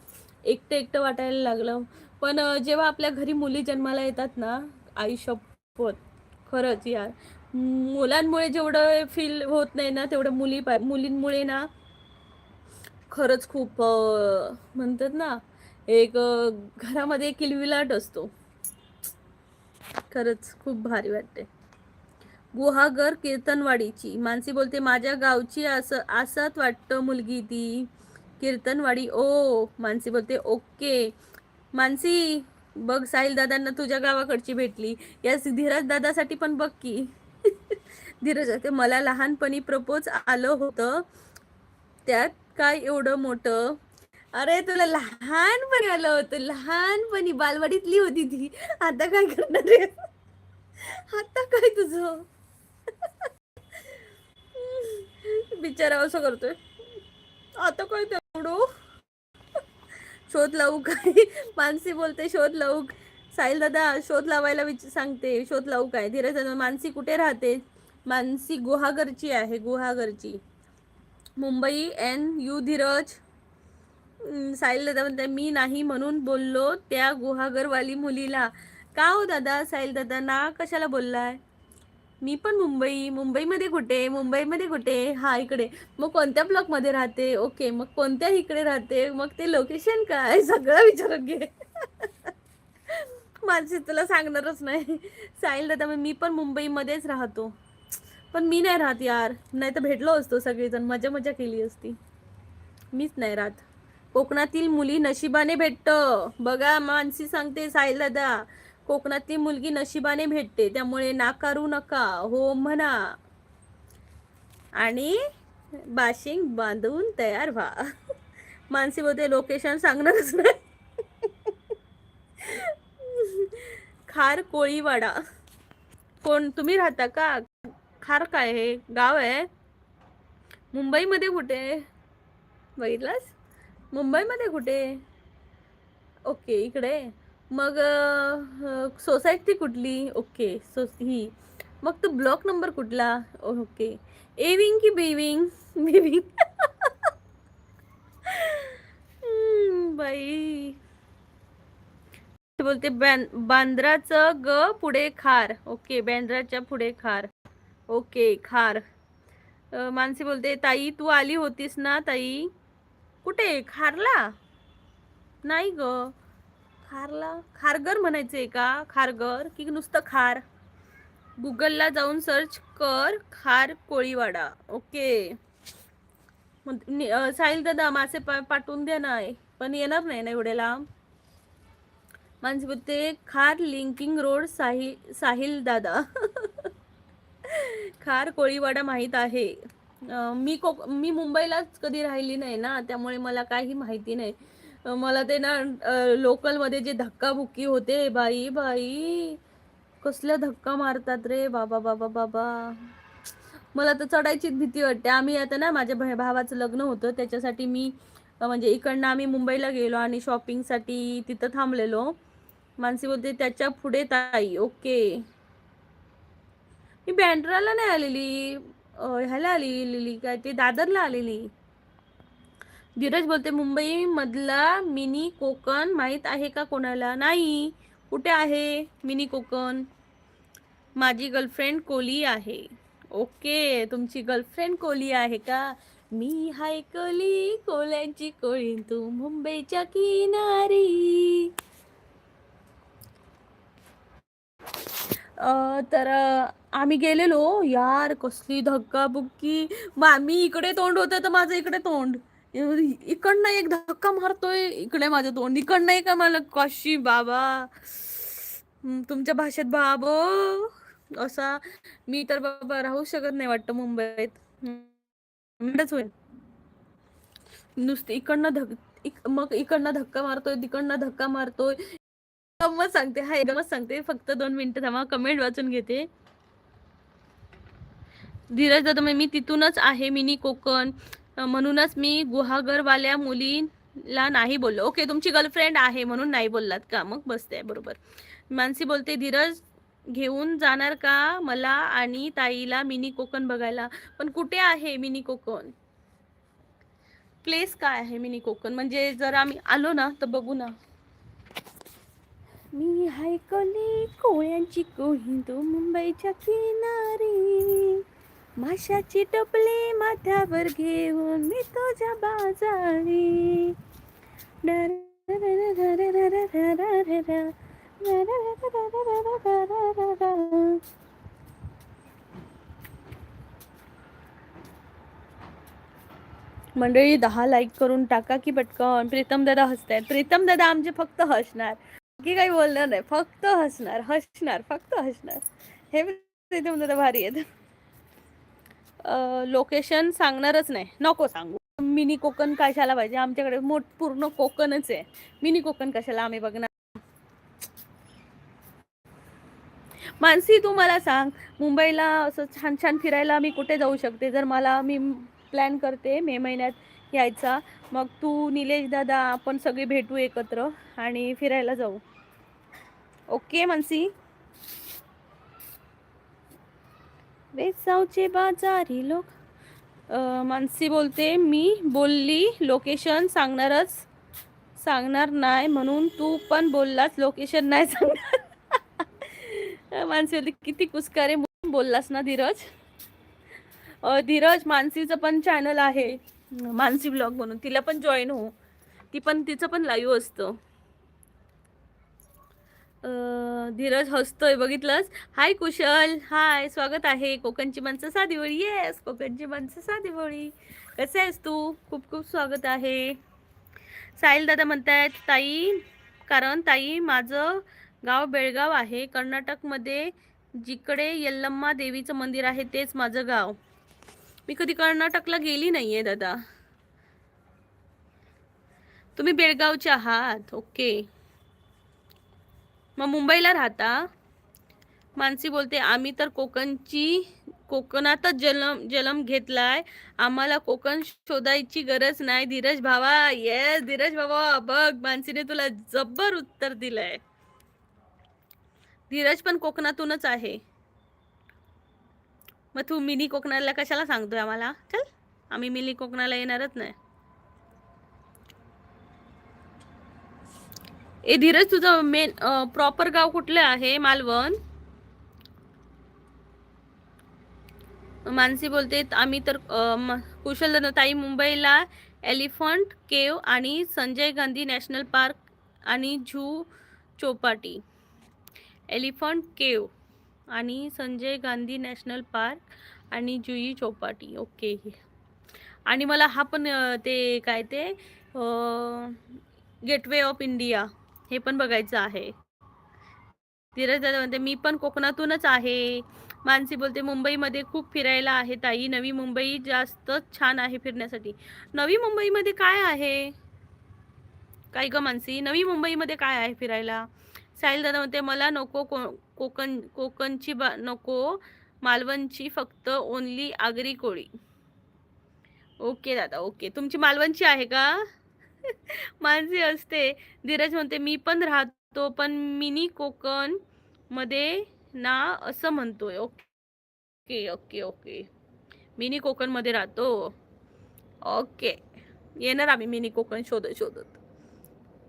एकटं-एकटं वाटायला लागलं. पण जेव्हा आपल्या घरी मुली जन्माला येतात ना, आई शपथ! खरंच यार, मुलांमुळे जेवढं फील होत नाही ना, तेवढं मुलींमुळे ना खरंच खूप म्हणतात ना, एक घरामध्ये किलबिलाट असतो. खरंच खूप भारी वाटते. गुहागर कीर्तनवाडीची मानसी बोलते, माझ्या गावची असत वाटतं मुलगी ती कीर्तनवाडी. ओ मानसी बोलते ओके. मानसी बघ, साहिल दादांना तुझ्या गावाकडची भेटली. या धीरज दादासाठी पण बघ की. धीरज ते मला लहानपणी प्रपोज आलं होतं, त्यात काय एवढं मोठं. अरे तुला लहानपणी आलं होतं, लहानपणी बालवाडीतली होती ती. आता काय करणार रे? आता काय तुझं? बिचारा असं करतोय. आता काय तेवढं शोध लावू काय? मानसी बोलते शोध लावू. साहिल दादा शोध लावायला सांगते, शोध लावू काय? धीरज दादा मानसी कुठे राहते? मानसी गुहागरची आहे, गुहागरची. मुंबई. एन यू धीरज. साहिल दादा म्हणते मी नाही म्हणून बोललो त्या गुहागरवाली मुलीला. का हो दादा? साहिल दादा ना कशाला बोललाय? मी पण मुंबईमध्ये कुठे? मुंबईमध्ये कुठे? हा इकडे. मग कोणत्या ब्लॉकमध्ये राहते? ओके, मग कोणत्या इकडे राहते? मग ते लोकेशन काय? सगळं विचारून घे. माझी तुला सांगणारच नाही. साहिल दादा मी पण मुंबईमध्येच राहतो. पण मी नाही राहत यार, नाही तर भेटलो असतो, सगळेजण मजा मजा केली असती. मीच नाही राहत. कोकणातील मुली नशिबाने भेटत. बघा मानसी सांगते साहिल दादा, कोकणातली मुलगी नशिबाने भेटते, त्यामुळे नाकारू नका, हो म्हणा आणि बाशिंग बांधून तयार व्हा. मानसी बोलते लोकेशन सांगणारच नाही. खार कोळीवाडा. कोण तुम्ही राहता का? खार काय हे गाव आहे? मुंबईमध्ये कुठे? बघितलास? मुंबईमध्ये कुठे? ओके इकडे. मग सोसायटी कुठली? ओके ही. मग तो ब्लॉक नंबर कुठला? ओके. एविंग की बिविंग? बिविंग. बाई बोलते बांद्राचं ग पुढे खार. ओके, बांद्राच्या पुढे खार. ओके खार. मानसी बोलते ताई तू आली होतीस ना ताई? कुठे? खारला? नाही ग. खारला खारघर म्हणायचंय का? खारघर की नुसतं खार? गुगलला जाऊन सर्च कर खार कोळीवाडा. ओके. साहिल दादा मासे पाठवून द्या ना, पण येणार नाही ना एवढ्या लांब. माणसे बोलते खार लिंकिंग रोड साहिल दादा. खार कोळीवाडा माहीत आहे. मी मुंबईलाच कधी राहिली नाही ना, त्यामुळे मला काही माहिती नाही. मला ते ना लोकलमध्ये जे धक्काबुक्की होते, बाई बाई कसल्या धक्का मारतात रे बाबा बाबा बाबा. मला तर चढायचीच भीती वाटते. आम्ही आता ना माझ्या भावाचं लग्न होतं, त्याच्यासाठी मी म्हणजे इकडनं आम्ही मुंबईला गेलो आणि शॉपिंगसाठी तिथं थांबलेलो. मानसी बोलते त्याच्या पुढे ताई. ओके. मी बँड्राला नाही आलेली, ह्याला आलेली काय ते दादरला आलेली. धीरज बोलते मुंबई मधला मिनी कोकण माहित आहे का कोणाला? नाही. कुठे आहे मिनी कोकण? माझी गर्लफ्रेंड कोली आहे. ओके, तुमची गर्लफ्रेंड कोली आहे का? मी हाय कोली, कोल्यांची कोळी, तू मुंबईच्या किनारी. तर आम्ही गेलेलो यार, कसली धक्काबुक्की. मी इकडे तोंड होतं तर माझं इकडे तोंड, इकडनं एक धक्का मारतोय, इकडे माझं तोंड, इकडनं एक मला कशी बाबा. तुमच्या भाषेत बाबो असा. मी तर बाबा राहू शकत नाही वाटतं मुंबईत. होईल नुसते इकडनं मग इकडनं धक्का मारतोय, तिकडनं धक्का मारतोय. गंमत सांगते, हाय गंमत सांगते, फक्त 2 मिनिटं थांबा, कमेंट वाचून घेते. धीरज दादा, मी तिथूनच आहे, मिनी कोकण, म्हणूनच मी गुहागरवाल्या मुलीला नाही बोललो. ओके, तुमची गर्लफ्रेंड आहे म्हणून नाही बोललात का? मग बसते, बरोबर. मानसी बोलते, धीरज घेऊन जाणार का मला आणि ताईला मिनी कोकण बघायला? पण कुठे आहे मिनी कोकण? प्लेस काय आहे मिनी कोकण? म्हणजे जर आम्ही आलो ना तर बघू ना. मी हाय कली कोळ्यांची कोही, तो मुंबईच्या किनारी, माशाची टपली माथ्यावर घेऊन मी तुझ्या बाजारी. मंडळी 10 लाईक करून टाका की पटकन. प्रीतम दादा हसतायत. प्रीतम दादा आमचे फक्त हसणार, की काही बोलणार नाही, फक्त हसणार, हसणार, फक्त हसणार. हे प्रीतम दादा भारी आहेत. लोकेशन सांगणारच नाही, नको सांगू. मिनी कोकण कशाला पाहिजे? आमच्याकडे पूर्ण कोकणच आहे. मिनी कोकण कशाला आम्ही बघणार? मानसी, तू मला सांग, मुंबईला असं छान छान फिरायला मी कुठे जाऊ शकते? जर मी प्लॅन करते मे महिन्यात यायचा, मग तू, निलेश दादा, आपण सगळे भेटू एकत्र आणि फिरायला जाऊ. ओके मानसी? वेसावचे बाजारी लोक. मानसी बोलते, मी बोलली लोकेशन सांगणार नाही म्हणून तू पण बोललास लोकेशन नाही सांगणार. मानसी बोलते, किती कुस्कारे बोललास ना धीरज. धीरज, मानसीचं पण चॅनल आहे, मानसी ब्लॉग म्हणून, तिला पण जॉईन हो. तिचं पण लाईव्ह असतं. धीरज हसतोय, बघितलंस? हाय कुशल, हाय, स्वागत आहे. कोकणची माणसं साधी बोळी. येस, कोकणची माणसं साधी बोळी. कसे आहेस तू? खूप खूप स्वागत आहे. साहिल दादा म्हणतायत, कारण ताई माझं गाव बेळगाव आहे, कर्नाटकमध्ये, जिकडे यल्लम्मा देवीचं मंदिर आहे तेच माझं गाव. मी कधी कर्नाटकला गेली नाहीये दादा. तुम्ही बेळगावचे आहात? ओके. मग मुंबईला राहता? मानसी बोलते, आम्ही तर कोकणातच जन्म घेतलाय, आम्हाला कोकण शोधायची गरज नाही. धीरज भावा, येस धीरज भावा, बघ मानसीने तुला जब्बर उत्तर दिलंय. धीरज पण कोकणातूनच आहे. मग तू मिनी कोकणाला कशाला सांगतोय आम्हाला? चल, आम्ही मिनी कोकणाला येणारच नाही. ए धीरज, तुझं मेन प्रॉपर गाव कुठलं आहे? मालवण? मानसी बोलते, आम्ही तर कुशल ताई मुंबईला एलिफंट केव आणि संजय गांधी नॅशनल पार्क आणि झू चौपाटी. एलिफंट केव आणि संजय गांधी नॅशनल पार्क आणि जुई चौपाटी. ओके. आणि मला हा पण ते काय ते गेटवे ऑफ इंडिया हे पण बघायचं आहे. धीरज दादा म्हणते, मी पण कोकणातूनच आहे. मानसी बोलते, मुंबईमध्ये खूप फिरायला आहे ताई, नवी मुंबई जास्त छान आहे फिरण्यासाठी. नवी मुंबईमध्ये काय आहे? काय ग मानसी, नवी मुंबईमध्ये काय आहे फिरायला? साहिल दादा म्हणते, मला नको कोकणची नको, मालवणची फक्त, ओनली आगरी कोळी. ओके दादा, ओके. तुमची मालवणची आहे का? मानसी असते. धीरज म्हणते, मी पण राहतो पण मिनी कोकण मध्ये ना, असं म्हणतोय. Okay okay okay, mini Konkan मध्ये राहतो. ओके, येणार आम्ही मिनी कोकण शोधत.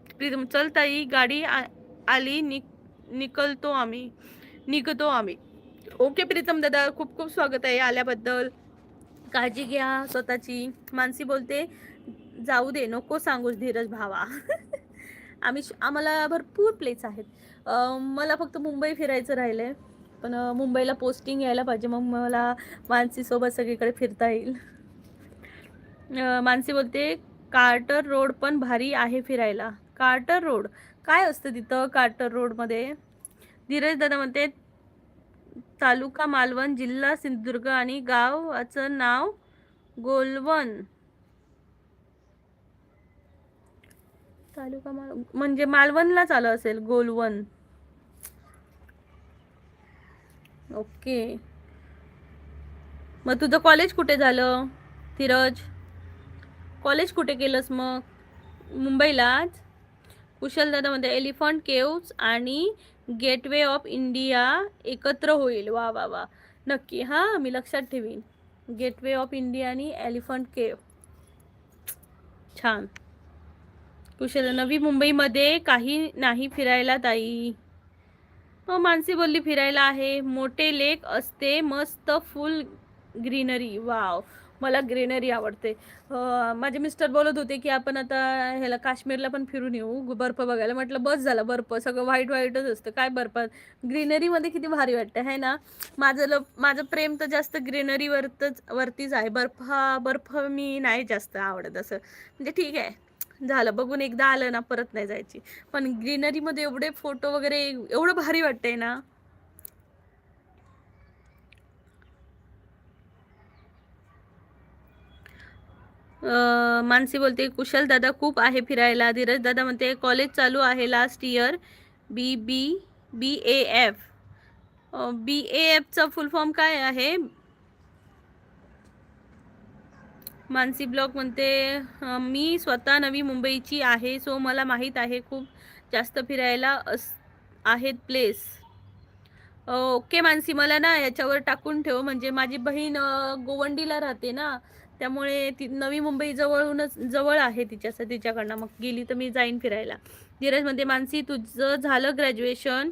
प्रीतम, चल ताई, गाडी आली, निघतो आम्ही. ओके प्रीतम दादा, खूप खूप स्वागत आहे आल्याबद्दल. काळजी घ्या स्वतःची. मानसी बोलते, जाऊ दे, नको सांगूस धीरज भावा. आम्हाला भरपूर प्लेस आहेत. मला फक्त मुंबई फिरायचं राहिलंय, पण मुंबईला पोस्टिंग यायला पाहिजे, मग मला मानसी सोबत सगळीकडे फिरता येईल. मानसी बोलते, कार्टर रोड पण भारी आहे फिरायला. कार्टर रोड काय असतं तिथं कार्टर रोड मध्ये? धीरज दादा म्हणते, तालुका मालवण, जिल्हा सिंधुदुर्ग आणि गावाचं नाव गोलवण. तालुका म्हणजे मालवणलाच आलं असेल, गोलवन. ओके. मग तुझं कॉलेज कुठे झालं धीरज? कॉलेज कुठे केलंस मग? मुंबईलाच. कुशल दादा मध्ये एलिफंट केव्स आणि गेटवे ऑफ इंडिया एकत्र होईल. वा वा वा, नक्की हा, मी लक्षात ठेवीन. गेटवे ऑफ इंडिया आणि एलिफंट केव. छान. कुशल, नवी मुंबईमध्ये काही नाही फिरायला ताई. मानसी बोलली फिरायला आहे, मोठे लेक असते, मस्त फुल ग्रीनरी. वाव, मला ग्रीनरी आवडते. माझे मिस्टर बोलत होते की आपण आता ह्याला काश्मीरला पण फिरून येऊ बर्फ बघायला. म्हटलं बस झालं, बर्फ सगळं व्हाईट व्हाईटच असतं, काय बर्फात. ग्रीनरीमध्ये किती भारी वाटतं है ना. माझं प्रेम तर जास्त वरतीच आहे. बर्फ मी नाही जास्त आवडत असं, म्हणजे ठीक आहे झालं बघून एकदा आलं ना परत नाही जायची. पण ग्रीनरीमध्ये एवढे फोटो वगैरे एवढं भारी वाटतंय ना. मानसी बोलते कुशल दादा खूप आहे फिरायला. धीरज दादा म्हणते कॉलेज चालू आहे last year, B B B A F. B A एफचा फुल फॉर्म काय आहे? मानसी ब्लॉग म्हणते मी स्वतः नवी मुंबईची आहे, सो मला माहीत आहे खूप जास्त फिरायला आहेत प्लेस. ओके मानसी, मला ना याच्यावर टाकून ठेव, म्हणजे माझी बहीण गोवंडीला राहते ना, त्यामुळे ती नवी मुंबई जवळ आहे तिच्याकडनं, मग गेली तर मी जाईन फिरायला. धीरज म्हणते मानसी तुझं झालं ग्रॅज्युएशन?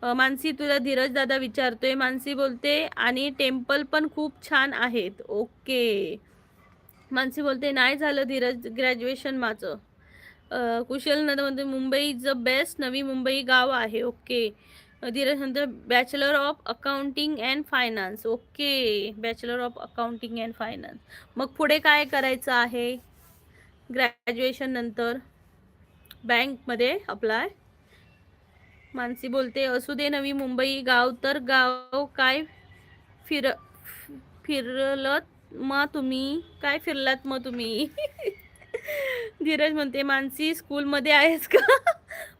मानसी तुला धीरज दादा विचारतोय. मानसी बोलते आणि टेम्पल पण खूप छान आहेत. ओके. मानसी बोलते नाही झालं धीरज ग्रॅज्युएशन माझं. कुशल म्हणते Mumbai is the best, Navi Mumbai गाव आहे. ओके. धीरज म्हणते bachelor of accounting and finance. Okay, bachelor of accounting and finance. मग पुढे काय करायचं आहे ग्रॅज्युएशन नंतर? बँकमध्ये अप्लाय. मानसी बोलते असू दे नवी मुंबई गाव तर गाव, काय फिरलत मग तुम्ही, काय फिरलात मग तुम्ही? धीरज म्हणते मानसी स्कूलमध्ये आहेस का?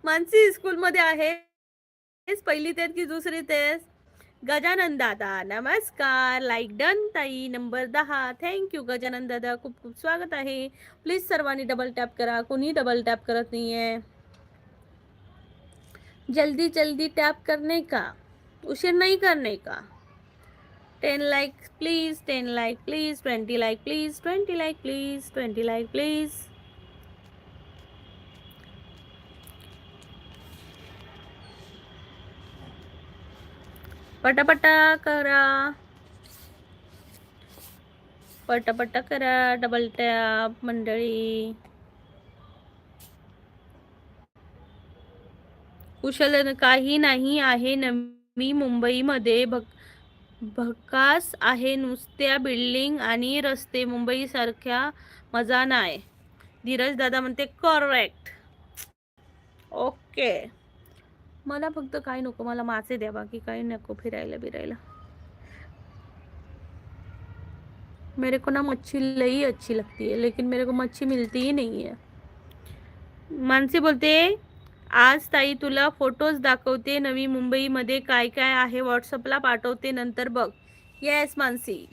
मानसी स्कूलमध्ये आहेस, पहिली तेच की दुसरी तेच? गजानन दादा नमस्कार, लाईक डन ताई, नंबर 10. थँक्यू गजानन दादा, खूप खूप स्वागत आहे. प्लीज सर्वांनी डबल टॅप करा, कोणी डबल टॅप करत नाहीये. जल्दी जल्दी टैप करने का, उसे नहीं करने का. 10 like please, 10 like please, 20 like please, 20 like please, 20 like please. पटापटा करा, पटापटा करा डबल टॅप मंडळी. कुशल काही नाही आहे नवी मुंबईमध्ये, भकास आहे नुसत्या बिल्डिंग आणि रस्ते, मुंबई सारख्या मजा नाही. धीरज दादा म्हणते करेक्ट. ओके. मला फक्त काय नको, मला मासे द्या, बाकी काही नको फिरायला बिरायला. मेरे को ना मच्छी लई अच्छी लगती है, लेकिन मेरे को मच्छी मिलती ही नहीं है. मानसी बोलते आज ताई तुला फोटोज दाखवते, नवी मुंबईमध्ये काय काय आहे व्हॉट्सअपला पाठवते नंतर बघ. यस मानसी,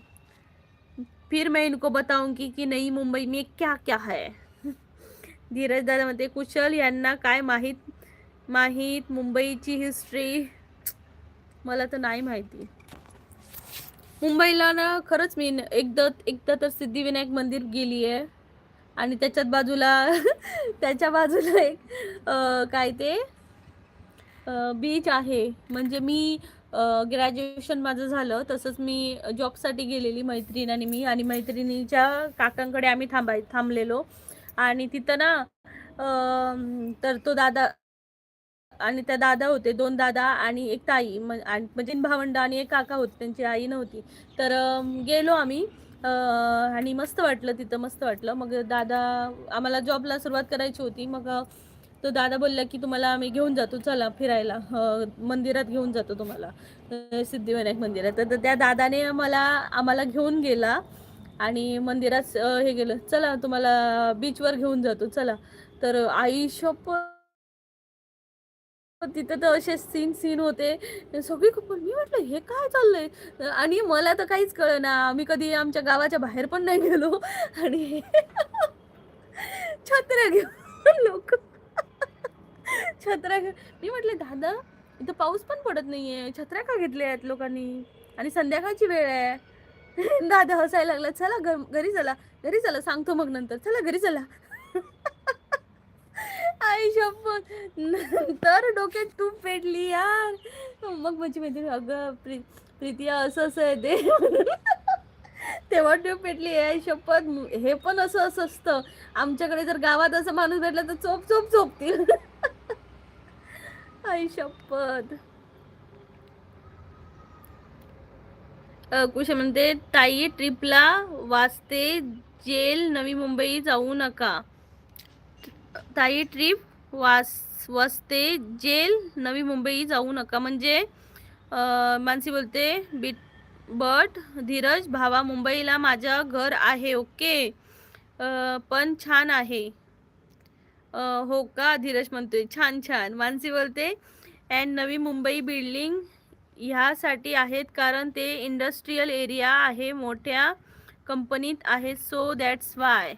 फिर मैं इनको बताऊंगी कि नई मुंबई में क्या क्या है. धीरज दादा म्हणते कुशल यांना काय माहीत मुंबईची हिस्ट्री? मला तर नाही माहिती. मुंबईला ना खरंच मी एकदा तर सिद्धिविनायक मंदिर गेली आहे, आणि त्याच्या बाजूला एक काय ते बीच आहे. म्हणजे मी ग्रॅज्युएशन माझं झालं तसंच मी जॉबसाठी गेलेली मैत्रीण आणि मी, आणि मैत्रिणीच्या काकांकडे आम्ही थांबलेलो, आणि तिथं ना तर तो दादा आणि त्या दादा होते, 2 दादा आणि एक ताई, म्हणजे भावंड, आणि एक काका होते, त्यांची आई नव्हती. तर गेलो आम्ही, आणि मस्त वाटलं तिथं, मस्त वाटलं. मग दादा, आम्हाला जॉबला सुरुवात करायची होती, मग तो दादा बोलला की तुम्हाला आम्ही घेऊन जातो, चला फिरायला, मंदिरात घेऊन जातो तुम्हाला, सिद्धिविनायक मंदिरात. तर त्या दादाने आम्हाला घेऊन गेला आणि मंदिरात हे गेलं, चला तुम्हाला बीचवर घेऊन जातो चला. तर आई शपथ तिथे तर असे सीन होते सगळी खूप. मी म्हटलं हे काय चाललंय, आणि मला तर काहीच कळेना. आम्ही कधी आमच्या गावाच्या बाहेर पण नाही गेलो आणि छत्र्या घेऊन लोक छत्र्या घेऊन. मी म्हटले दादा इथं पाऊस पण पडत नाहीये, छत्र्या का घेतल्या आहेत लोकांनी, आणि संध्याकाळची वेळ आहे. दादा हसायला लागला. चला घरी चला, घरी चला, सांगतो मग नंतर, चला घरी चला. आई शपथ, नंतर डोक्यात तूप पेटली यार. मग माझी मैत्रीण, अगं प्रीतिया असं असं आहे ते. तेव्हा ट्यूब पेटली. आई शपथ, हे पण असं असतं. आमच्याकडे जर गावात असं माणूस भेटला तर चोप चोप चोपतील. आई शपथ. कुश म्हणते ताई ट्रिपला वाजते जेल, नवी मुंबई जाऊ नका. ताई ट्रिप वाजते जेल, नवी मुंबई जाऊ नका म्हणजे मानसी बोलते बट धीरज भावा मुंबईला माझं घर आहे. ओके, पण छान आहे. हो का, धीरज म्हणतोय छान छान. मानसी बोलते अँड नवी मुंबई बिल्डिंग ह्यासाठी आहेत कारण ते इंडस्ट्रियल एरिया आहे, मोठ्या कंपनीत आहे, सो दॅट्स वाय.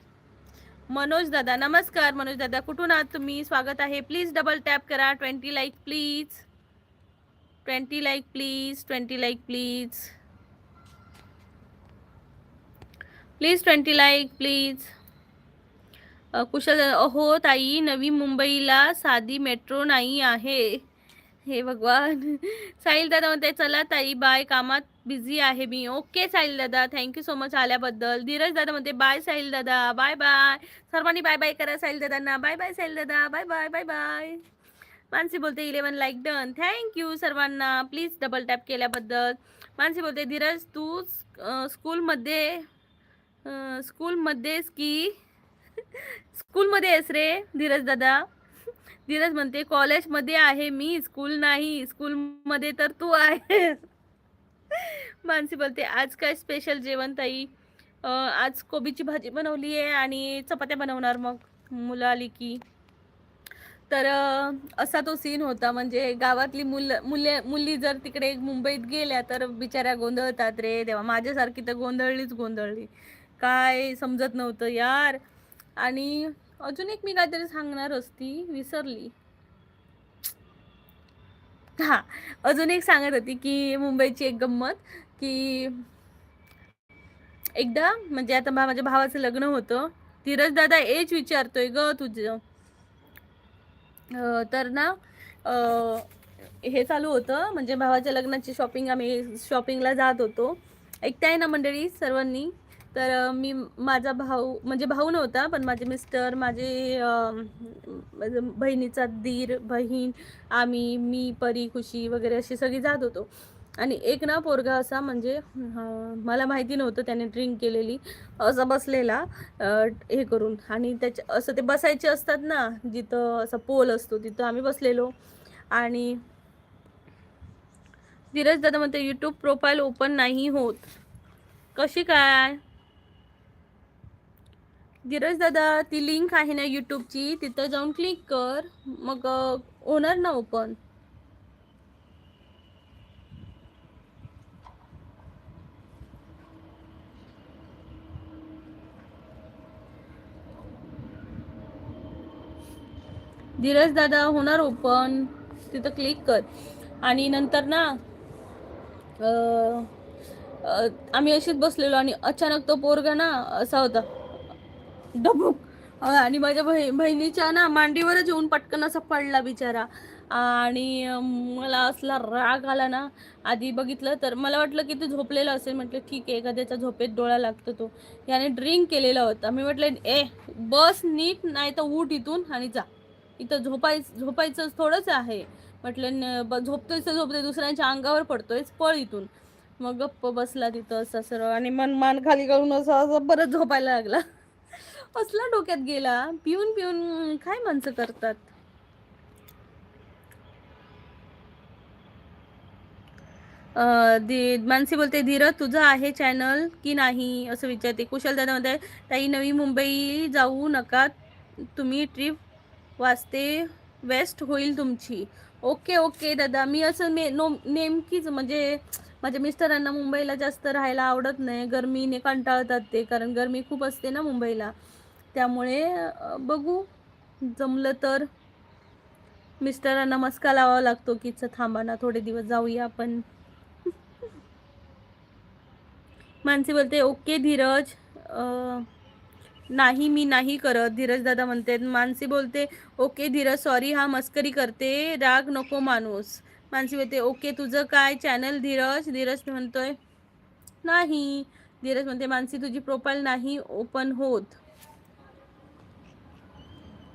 मनोज दादा, नमस्कार मनोज दादा, कुठून आहात तुम्ही? स्वागत आहे. प्लीज डबल टॅप करा. 20 like please, 20 like please, 20 like please, please 20 like please. Kushal, हो ताई नवी मुंबईला साधी मेट्रो नाही आहे. हे भगवान. साहिल दादा म्हणते चला ताई बाय, कामात बिझी आहे मी. ओके साहिल दादा, थँक्यू सो मच आल्याबद्दल. धीरज दादा म्हणते बाय साहिल दादा, बाय बाय. सर्वांनी बाय बाय करा साहिल दादांना. बाय बाय साहिल दादा, bye bye bye bye. Mansi बोलते 11 लाईक डन. थँक्यू सर्वांना प्लीज डबल टॅप केल्याबद्दल. मानसी बोलते धीरज तू स्कूलमध्ये स्कूलमध्येच की स्कूलमध्ये आहेस रे धीरज दादा. धीरज म्हणते कॉलेजमध्ये आहे मी, स्कूल नाही. स्कूलमध्ये तर तू आहे. मानसी बोलते आज काय स्पेशल जेवण ताई? आज कोबीची भाजी बनवली आहे आणि चपात्या बनवणार मग मुलं आली की. तर असा तो सीन होता. म्हणजे गावातली मुली जर तिकडे मुंबईत गेल्या तर बिचाऱ्या गोंधळतात रे देवा. माझ्यासारखी तर गोंधळली, काय समजत नव्हतं यार. आणि अजून एक मी काहीतरी सांगणार असती, विसरली. हा, अजून एक सांगत होती की मुंबईची एक गंमत, की एकदा म्हणजे आता माझ्या भावाचं लग्न होतं. धीरज दादा एज विचारतोय ग तुझं. तर ना हे चालू होतं, म्हणजे भावाच्या लग्नाची शॉपिंग, आम्ही शॉपिंगला जात होतो. ऐकताय ना मंडळी सर्वांनी? तर मी, माझा भाऊ, म्हणजे भाऊ नव्हता पण माझे मिस्टर, माझे बहिणीचा दीर, बहीण, मी, परी, खुशी वगैरे अशी सगळी जात होतो. आणि एक ना पोरगा असा, म्हणजे मला माहिती नव्हतं त्याने ड्रिंक केलेली, असा बसलेला हे करून. आणि त्याच्या असं ते बसायचे असतात ना जिथं असा पोल असतो, तिथं आम्ही बसलेलो. आणि धीरज दादा म्हणते यूट्यूब प्रोफाईल ओपन नाही होत. कशी काय धीरज दादा? ती लिंक आहे ना यूट्यूबची, तिथं जाऊन क्लिक कर, मग होणार ना ओपन. धीरज दादा होणार ओपन, तिथं क्लिक कर. आणि नंतर ना आम्ही अशीच बसलेलो आणि अचानक तो पोरगा ना असा होता डबुक, आणि माझ्या बहिणीच्या ना मांडीवरच येऊन पटकन असा पडला बिचारा. आणि मला असला राग आला ना. आधी बघितलं तर मला वाटलं की तो झोपलेला असेल. म्हटलं ठीक आहे, एखाद्याच्या झोपेत डोळा लागतो. तो याने ड्रिंक केलेला होता. मी म्हटलं बस नीट, नाही तर उठ इथून आणि जा. इथं झोपायचं थोडंच आहे. म्हटलं झोपतोय तर झोपतोय, दुसऱ्यांच्या अंगावर पडतोय, पळ इथून. मग गप्प बसला तिथं असं सरळ, आणि मान खाली करून असं परत झोपायला लागला. असला डोक्यात गेला. पिऊन पिऊन काय माणसं करतात. मानसी बोलते धीरज तुझं आहे चॅनल की नाही असं विचारते. कुशल दादा म्हणते ताई नवी मुंबई जाऊ नका, तुम्ही ट्रिप वाजते वेस्ट होईल तुमची. ओके ओके दादा, मी असं नेमकीच म्हणजे माझ्या मिस्टरांना मुंबईला जास्त राहायला आवडत नाही, गरमीने कंटाळतात ते, कारण गरमी खूप असते ना मुंबईला. त्यामुळे बघू जमलं तर मिस्टरांना मस्का लावावा लागतो की थांबा ना थोडे दिवस जाऊया आपण. मानसी बोलते ओके धीरज, नाही मी नाही करत. धीरज दादा म्हणते. मानसी बोलते ओके धीरज सॉरी हा मस्करी करते, राग नको माणूस. मानसी बोलते ओके तुझं काय चॅनल धीरज? धीरज म्हणतोय नाही. धीरज म्हणते मानसी तुझी प्रोफाईल नाही ओपन होत.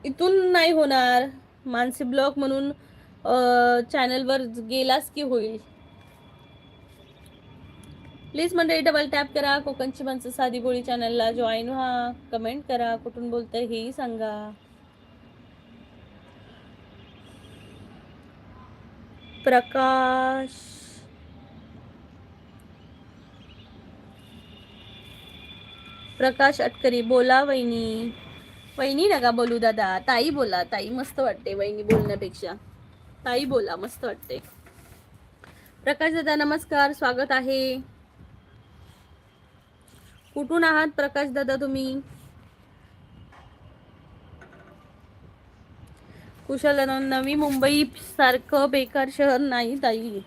इथून नाही होणार मानसी, ब्लॉग म्हणून चॅनलवर गेलास की होईल. प्लीज मंडळी डबल टॅप करा, कोकणची माणसं साधी बोळी चॅनलला जॉईन व्हा, कमेंट करा, कुठून बोलतंय हेही सांगा. प्रकाश अटकरी बोला वहिनी. वहिनी नका बोलू दादा, ताई बोला. ताई मस्त वाटते वहिनी बोलण्यापेक्षा. ताई बोला, मस्त वाटते. प्रकाश दादा नमस्कार, स्वागत आहे. कुठून आहात प्रकाश दादा तुम्ही? कुशल दादा नवी मुंबई सारखं बेकार शहर नाही ताई.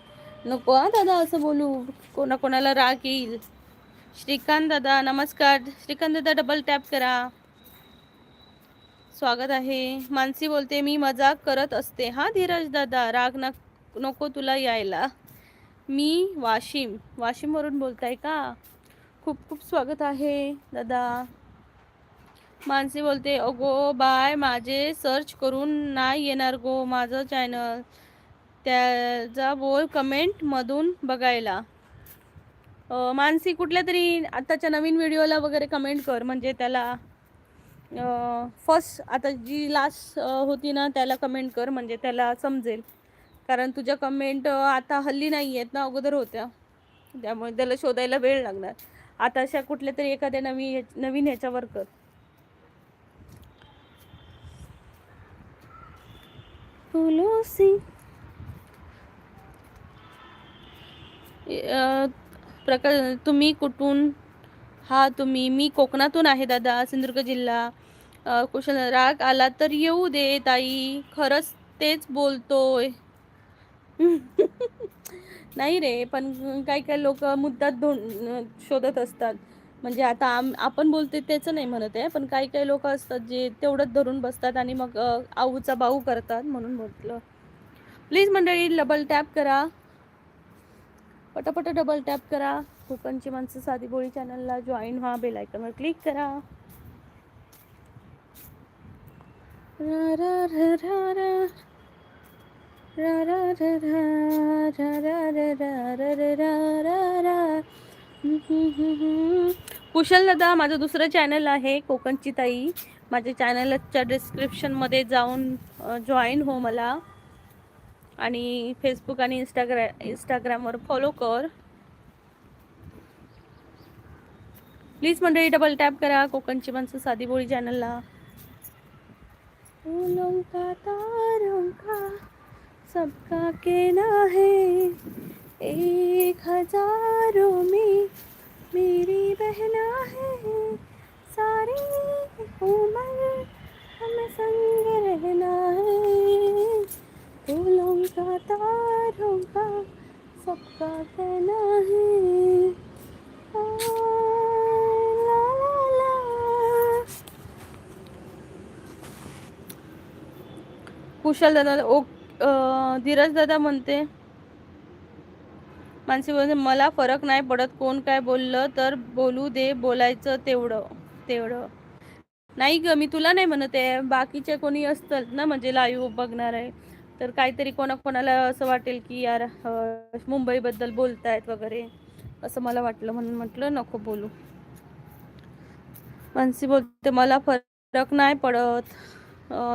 नको हा दादा असं बोलू, कोणाला राग येईल. श्रीकांत दादा नमस्कार. श्रीकांत दादा डबल टॅप करा, स्वागत आहे. मानसी बोलते मी मजाक करत असते. हा धीरज दादा राग नको तुला यायला. मी वाशिमवरून बोलताय का? खूप खूप स्वागत आहे दादा. मानसी बोलते अगो बाय माझे सर्च करून नाही येणार गो माझं चॅनल, त्याचा बोल कमेंट मधून बघायला. मानसी कुठल्या तरी आताच्या नवीन व्हिडिओला वगैरे कमेंट कर, म्हणजे त्याला फर्स्ट आता जी लास्ट होती ना त्याला कमेंट कर, म्हणजे त्याला समजेल. कारण तुझ्या कमेंट आता हल्ली नाही आहेत ना, अगोदर होत्या, त्यामुळे त्याला शोधायला वेळ लागणार. आता अशा कुठल्या तरी एखाद्या नवीन ह्याच्यावर कर. प्रकाश तुम्ही कुठून? हा तुम्ही? मी कोकणातून आहे दादा, सिंधुदुर्ग जिल्हा. कुशल राग आला तर येऊ दे ताई, खरंच तेच बोलतोय. नाही रे, पण काही काही लोक मुद्दात शोधत असतात. म्हणजे आता आपण बोलते त्याचं नाही म्हणत आहे, पण काही काही लोक असतात जे तेवढंच धरून बसतात आणि मग आऊचा बाऊ करतात, म्हणून म्हटलं. प्लीज मंडळी डबल टॅप करा, पटापट डबल टॅप करा. कोकणची माणसं साधी बोळी चॅनलला जॉईन व्हा, बेल आयकॉनवर क्लिक करा. कुशल दादा माझं दुसरं चॅनल आहे कोकणची ताई. माझ्या चॅनलच्या डिस्क्रिप्शनमध्ये जाऊन जॉईन हो मला, आणि फेसबुक आणि इंस्टाग्रामवर फॉलो कर. प्लीज मंडळी डबल टॅप करा, कोकणची माणसं साधी बोळी चॅनलला. फूलों का तारों का सबका कहना है, 1000 में मेरी बहना है, सारी उम्र हमें संग रहना है. फूलों का तारों का सबका कहना है. ला ला ला. कुशल दादा धीरज दादा म्हणते. मानसी बोलते मला फरक नाही पडत कोण काय बोललं तर बोलू दे, बोलायचं तेवढं. नाही ग, मी तुला नाही म्हणत आहे, बाकीचे कोणी असतात ना, म्हणजे लाईव्ह बघणार आहे तर काहीतरी कोणाला असं वाटेल की यार मुंबईबद्दल बोलतायत वगैरे, असं मला वाटलं, म्हणून म्हटलं नको बोलू. मानसी बोलते मला फरक नाही पडत.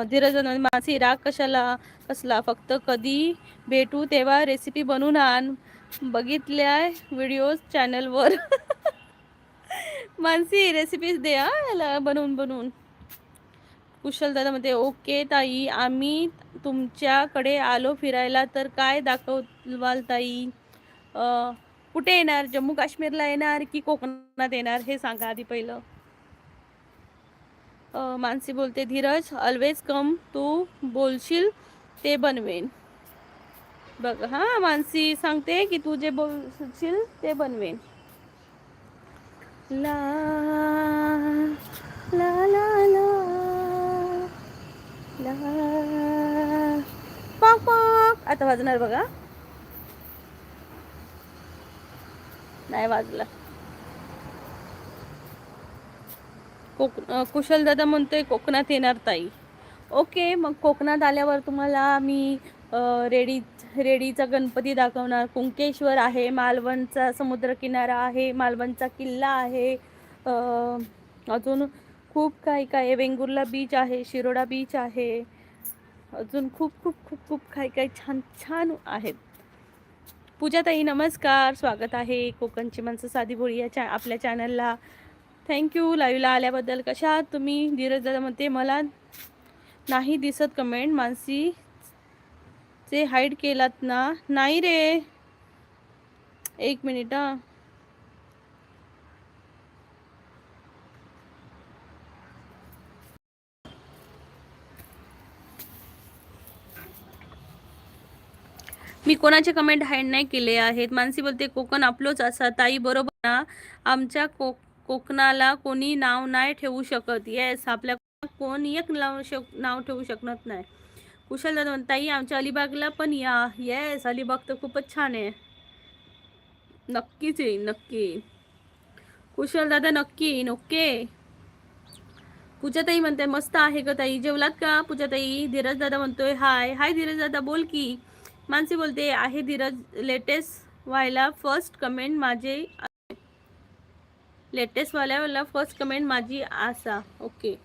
धीरज मानसी राग कसला, फक्त कधी भेटू तेव्हा रेसिपी बनवून आण, बघितल्या व्हिडिओज चॅनलवर. मानसी रेसिपीज दे याला बनवून. कुशल दादा म्हणते ओके ताई, आम्ही तुमच्याकडे आलो फिरायला तर काय दाखवाल ताई? कुठे येणार? जम्मू काश्मीरला येणार की कोकणात येणार हे सांगा आधी पहिलं. मानसी बोलते धीरज ऑलवेज कम, तू बोलशील ते बनवेन. बघ हा मानसी सांगते की तू जे बोलशील ते बनवेन. ला ला ला ला ला पॉक पॉक आता वाजणार बघा. नाही वाजला. कुशल दादा म्हणतोय कोकणात येणार ताई. ओके, मग कोकणात आल्यावर तुम्हाला मी रेडीचा गणपती दाखवणार. कुंकेश्वर आहे, मालवणचा समुद्रकिनारा आहे, मालवणचा किल्ला आहे, अजून खूप काही काय आहे. वेंगुर्ला बीच आहे, शिरोडा बीच आहे, अजून खूप खूप खूप खूप काही काही छान छान आहेत. पूजाताई नमस्कार, स्वागत आहे कोकणची माणसं साधी बोळी या आपल्या चॅनलला. थँक्यू लाईव्हला आल्याबद्दल. कशा आहात तुम्ही? धीरज दादा म्हणते मला नाही दिसत कमेंट. मानसी चे हाईड केलात ना? नाही रे, एक मिनिट हा. मी कोणाचे कमेंट हाईड नाही केले आहेत. मानसी बोलते कोकण आपलोच असा ताई, बरोबर ना? आमच्या कोकणाला कोणी नाव नाही ठेवू शकत. येस, आपल्या कोण एक नाव ठेवू शकत नाही. कुशल दादा ताई आमच्या अलिबागला पण या. येस, अलिबाग तर खूपच छान आहे. नक्कीच येईन, नक्की. कुशल दादा नक्की येईन. ओके. पूजाताई म्हणते मस्त आहे ग ताई, जेवलात का पूजाताई? धीरज दादा म्हणतोय हाय हाय. धीरज दादा बोल की. मानसी बोलते आहे धीरज लेटेस्ट व्हायला फर्स्ट कमेंट माझे, लेटेस्ट वाल्याला फर्स्ट कमेंट माझी आसा. ओके.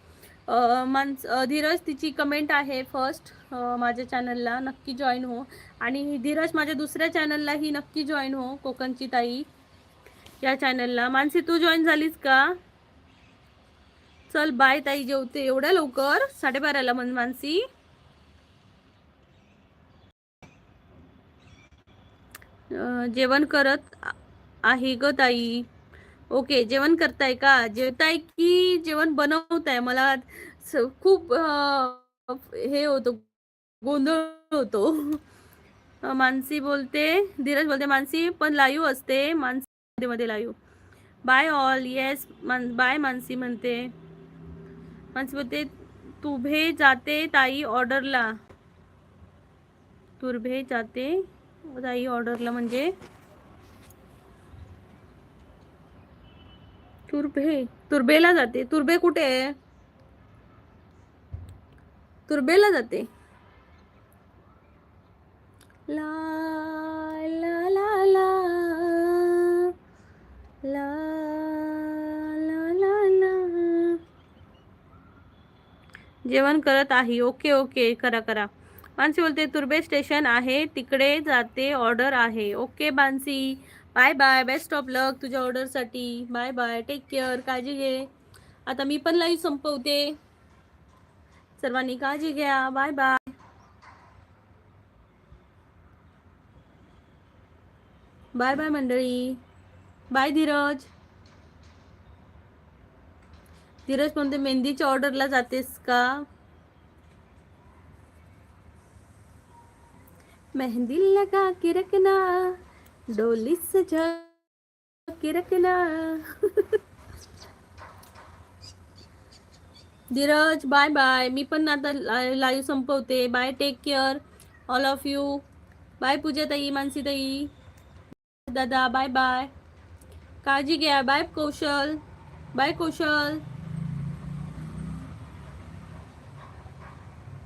धीरज तिची कमेंट आहे फर्स्ट माझ्या चॅनलला, नक्की जॉईन हो. आणि धीरज माझ्या दुसऱ्या चॅनललाही नक्की जॉईन हो, कोकणची ताई या चॅनलला. मानसी तू जॉईन झालीस का? चल बाय ताई, जेवते. एवढ्या लवकर? 12:30ला मानसी? जेवण करत आहे ग ताई. ओके, जेवण करताय का? जेवताय की जेवण बनवताय? मला खूप हे होतो, गोंधळ होतो. मानसी बोलते, धीरज बोलते मानसी पण लाईव्ह असते मानसी मध्ये live. Bye all. Yes bye Mansi म्हणते. मानसी बोलते तुभे जाते ताई ऑर्डरला. तुर्भे जाते ताई ऑर्डरला म्हणजे तुर्बेला जाते. तुर्बे कुठे आहे? तुर्बेला जाते. ला ला ला ला ला ला ला ला. जेवण करत आहे. ओके ओके, करा करा. मानसी बोलते तुर्बे स्टेशन आहे तिकडे जाते, ऑर्डर आहे. Okay Mansi, bye bye, best of luck तुझ्या ऑर्डरसाठी. बाय बाय, टेक केअर, काळजी घे. आता मी पण लाईव्ह संपवते. सर्वांनी काळजी घ्या. Bye bye. बाय बाय मंडळी. बाय धीरज. धीरज म्हणते मेहंदीच्या ऑर्डरला जातेस का? मेहंदी लगा के रखना, डोली सजा के रखना. Dheeraj bye bye. मी पण आता लाईव्ह संपवते. Bye, take care all of you. Bye Pooja ताई, मानसी ताई, दादा बाय बाय, काळजी घ्या. बाय कौशल. बाय कौशल.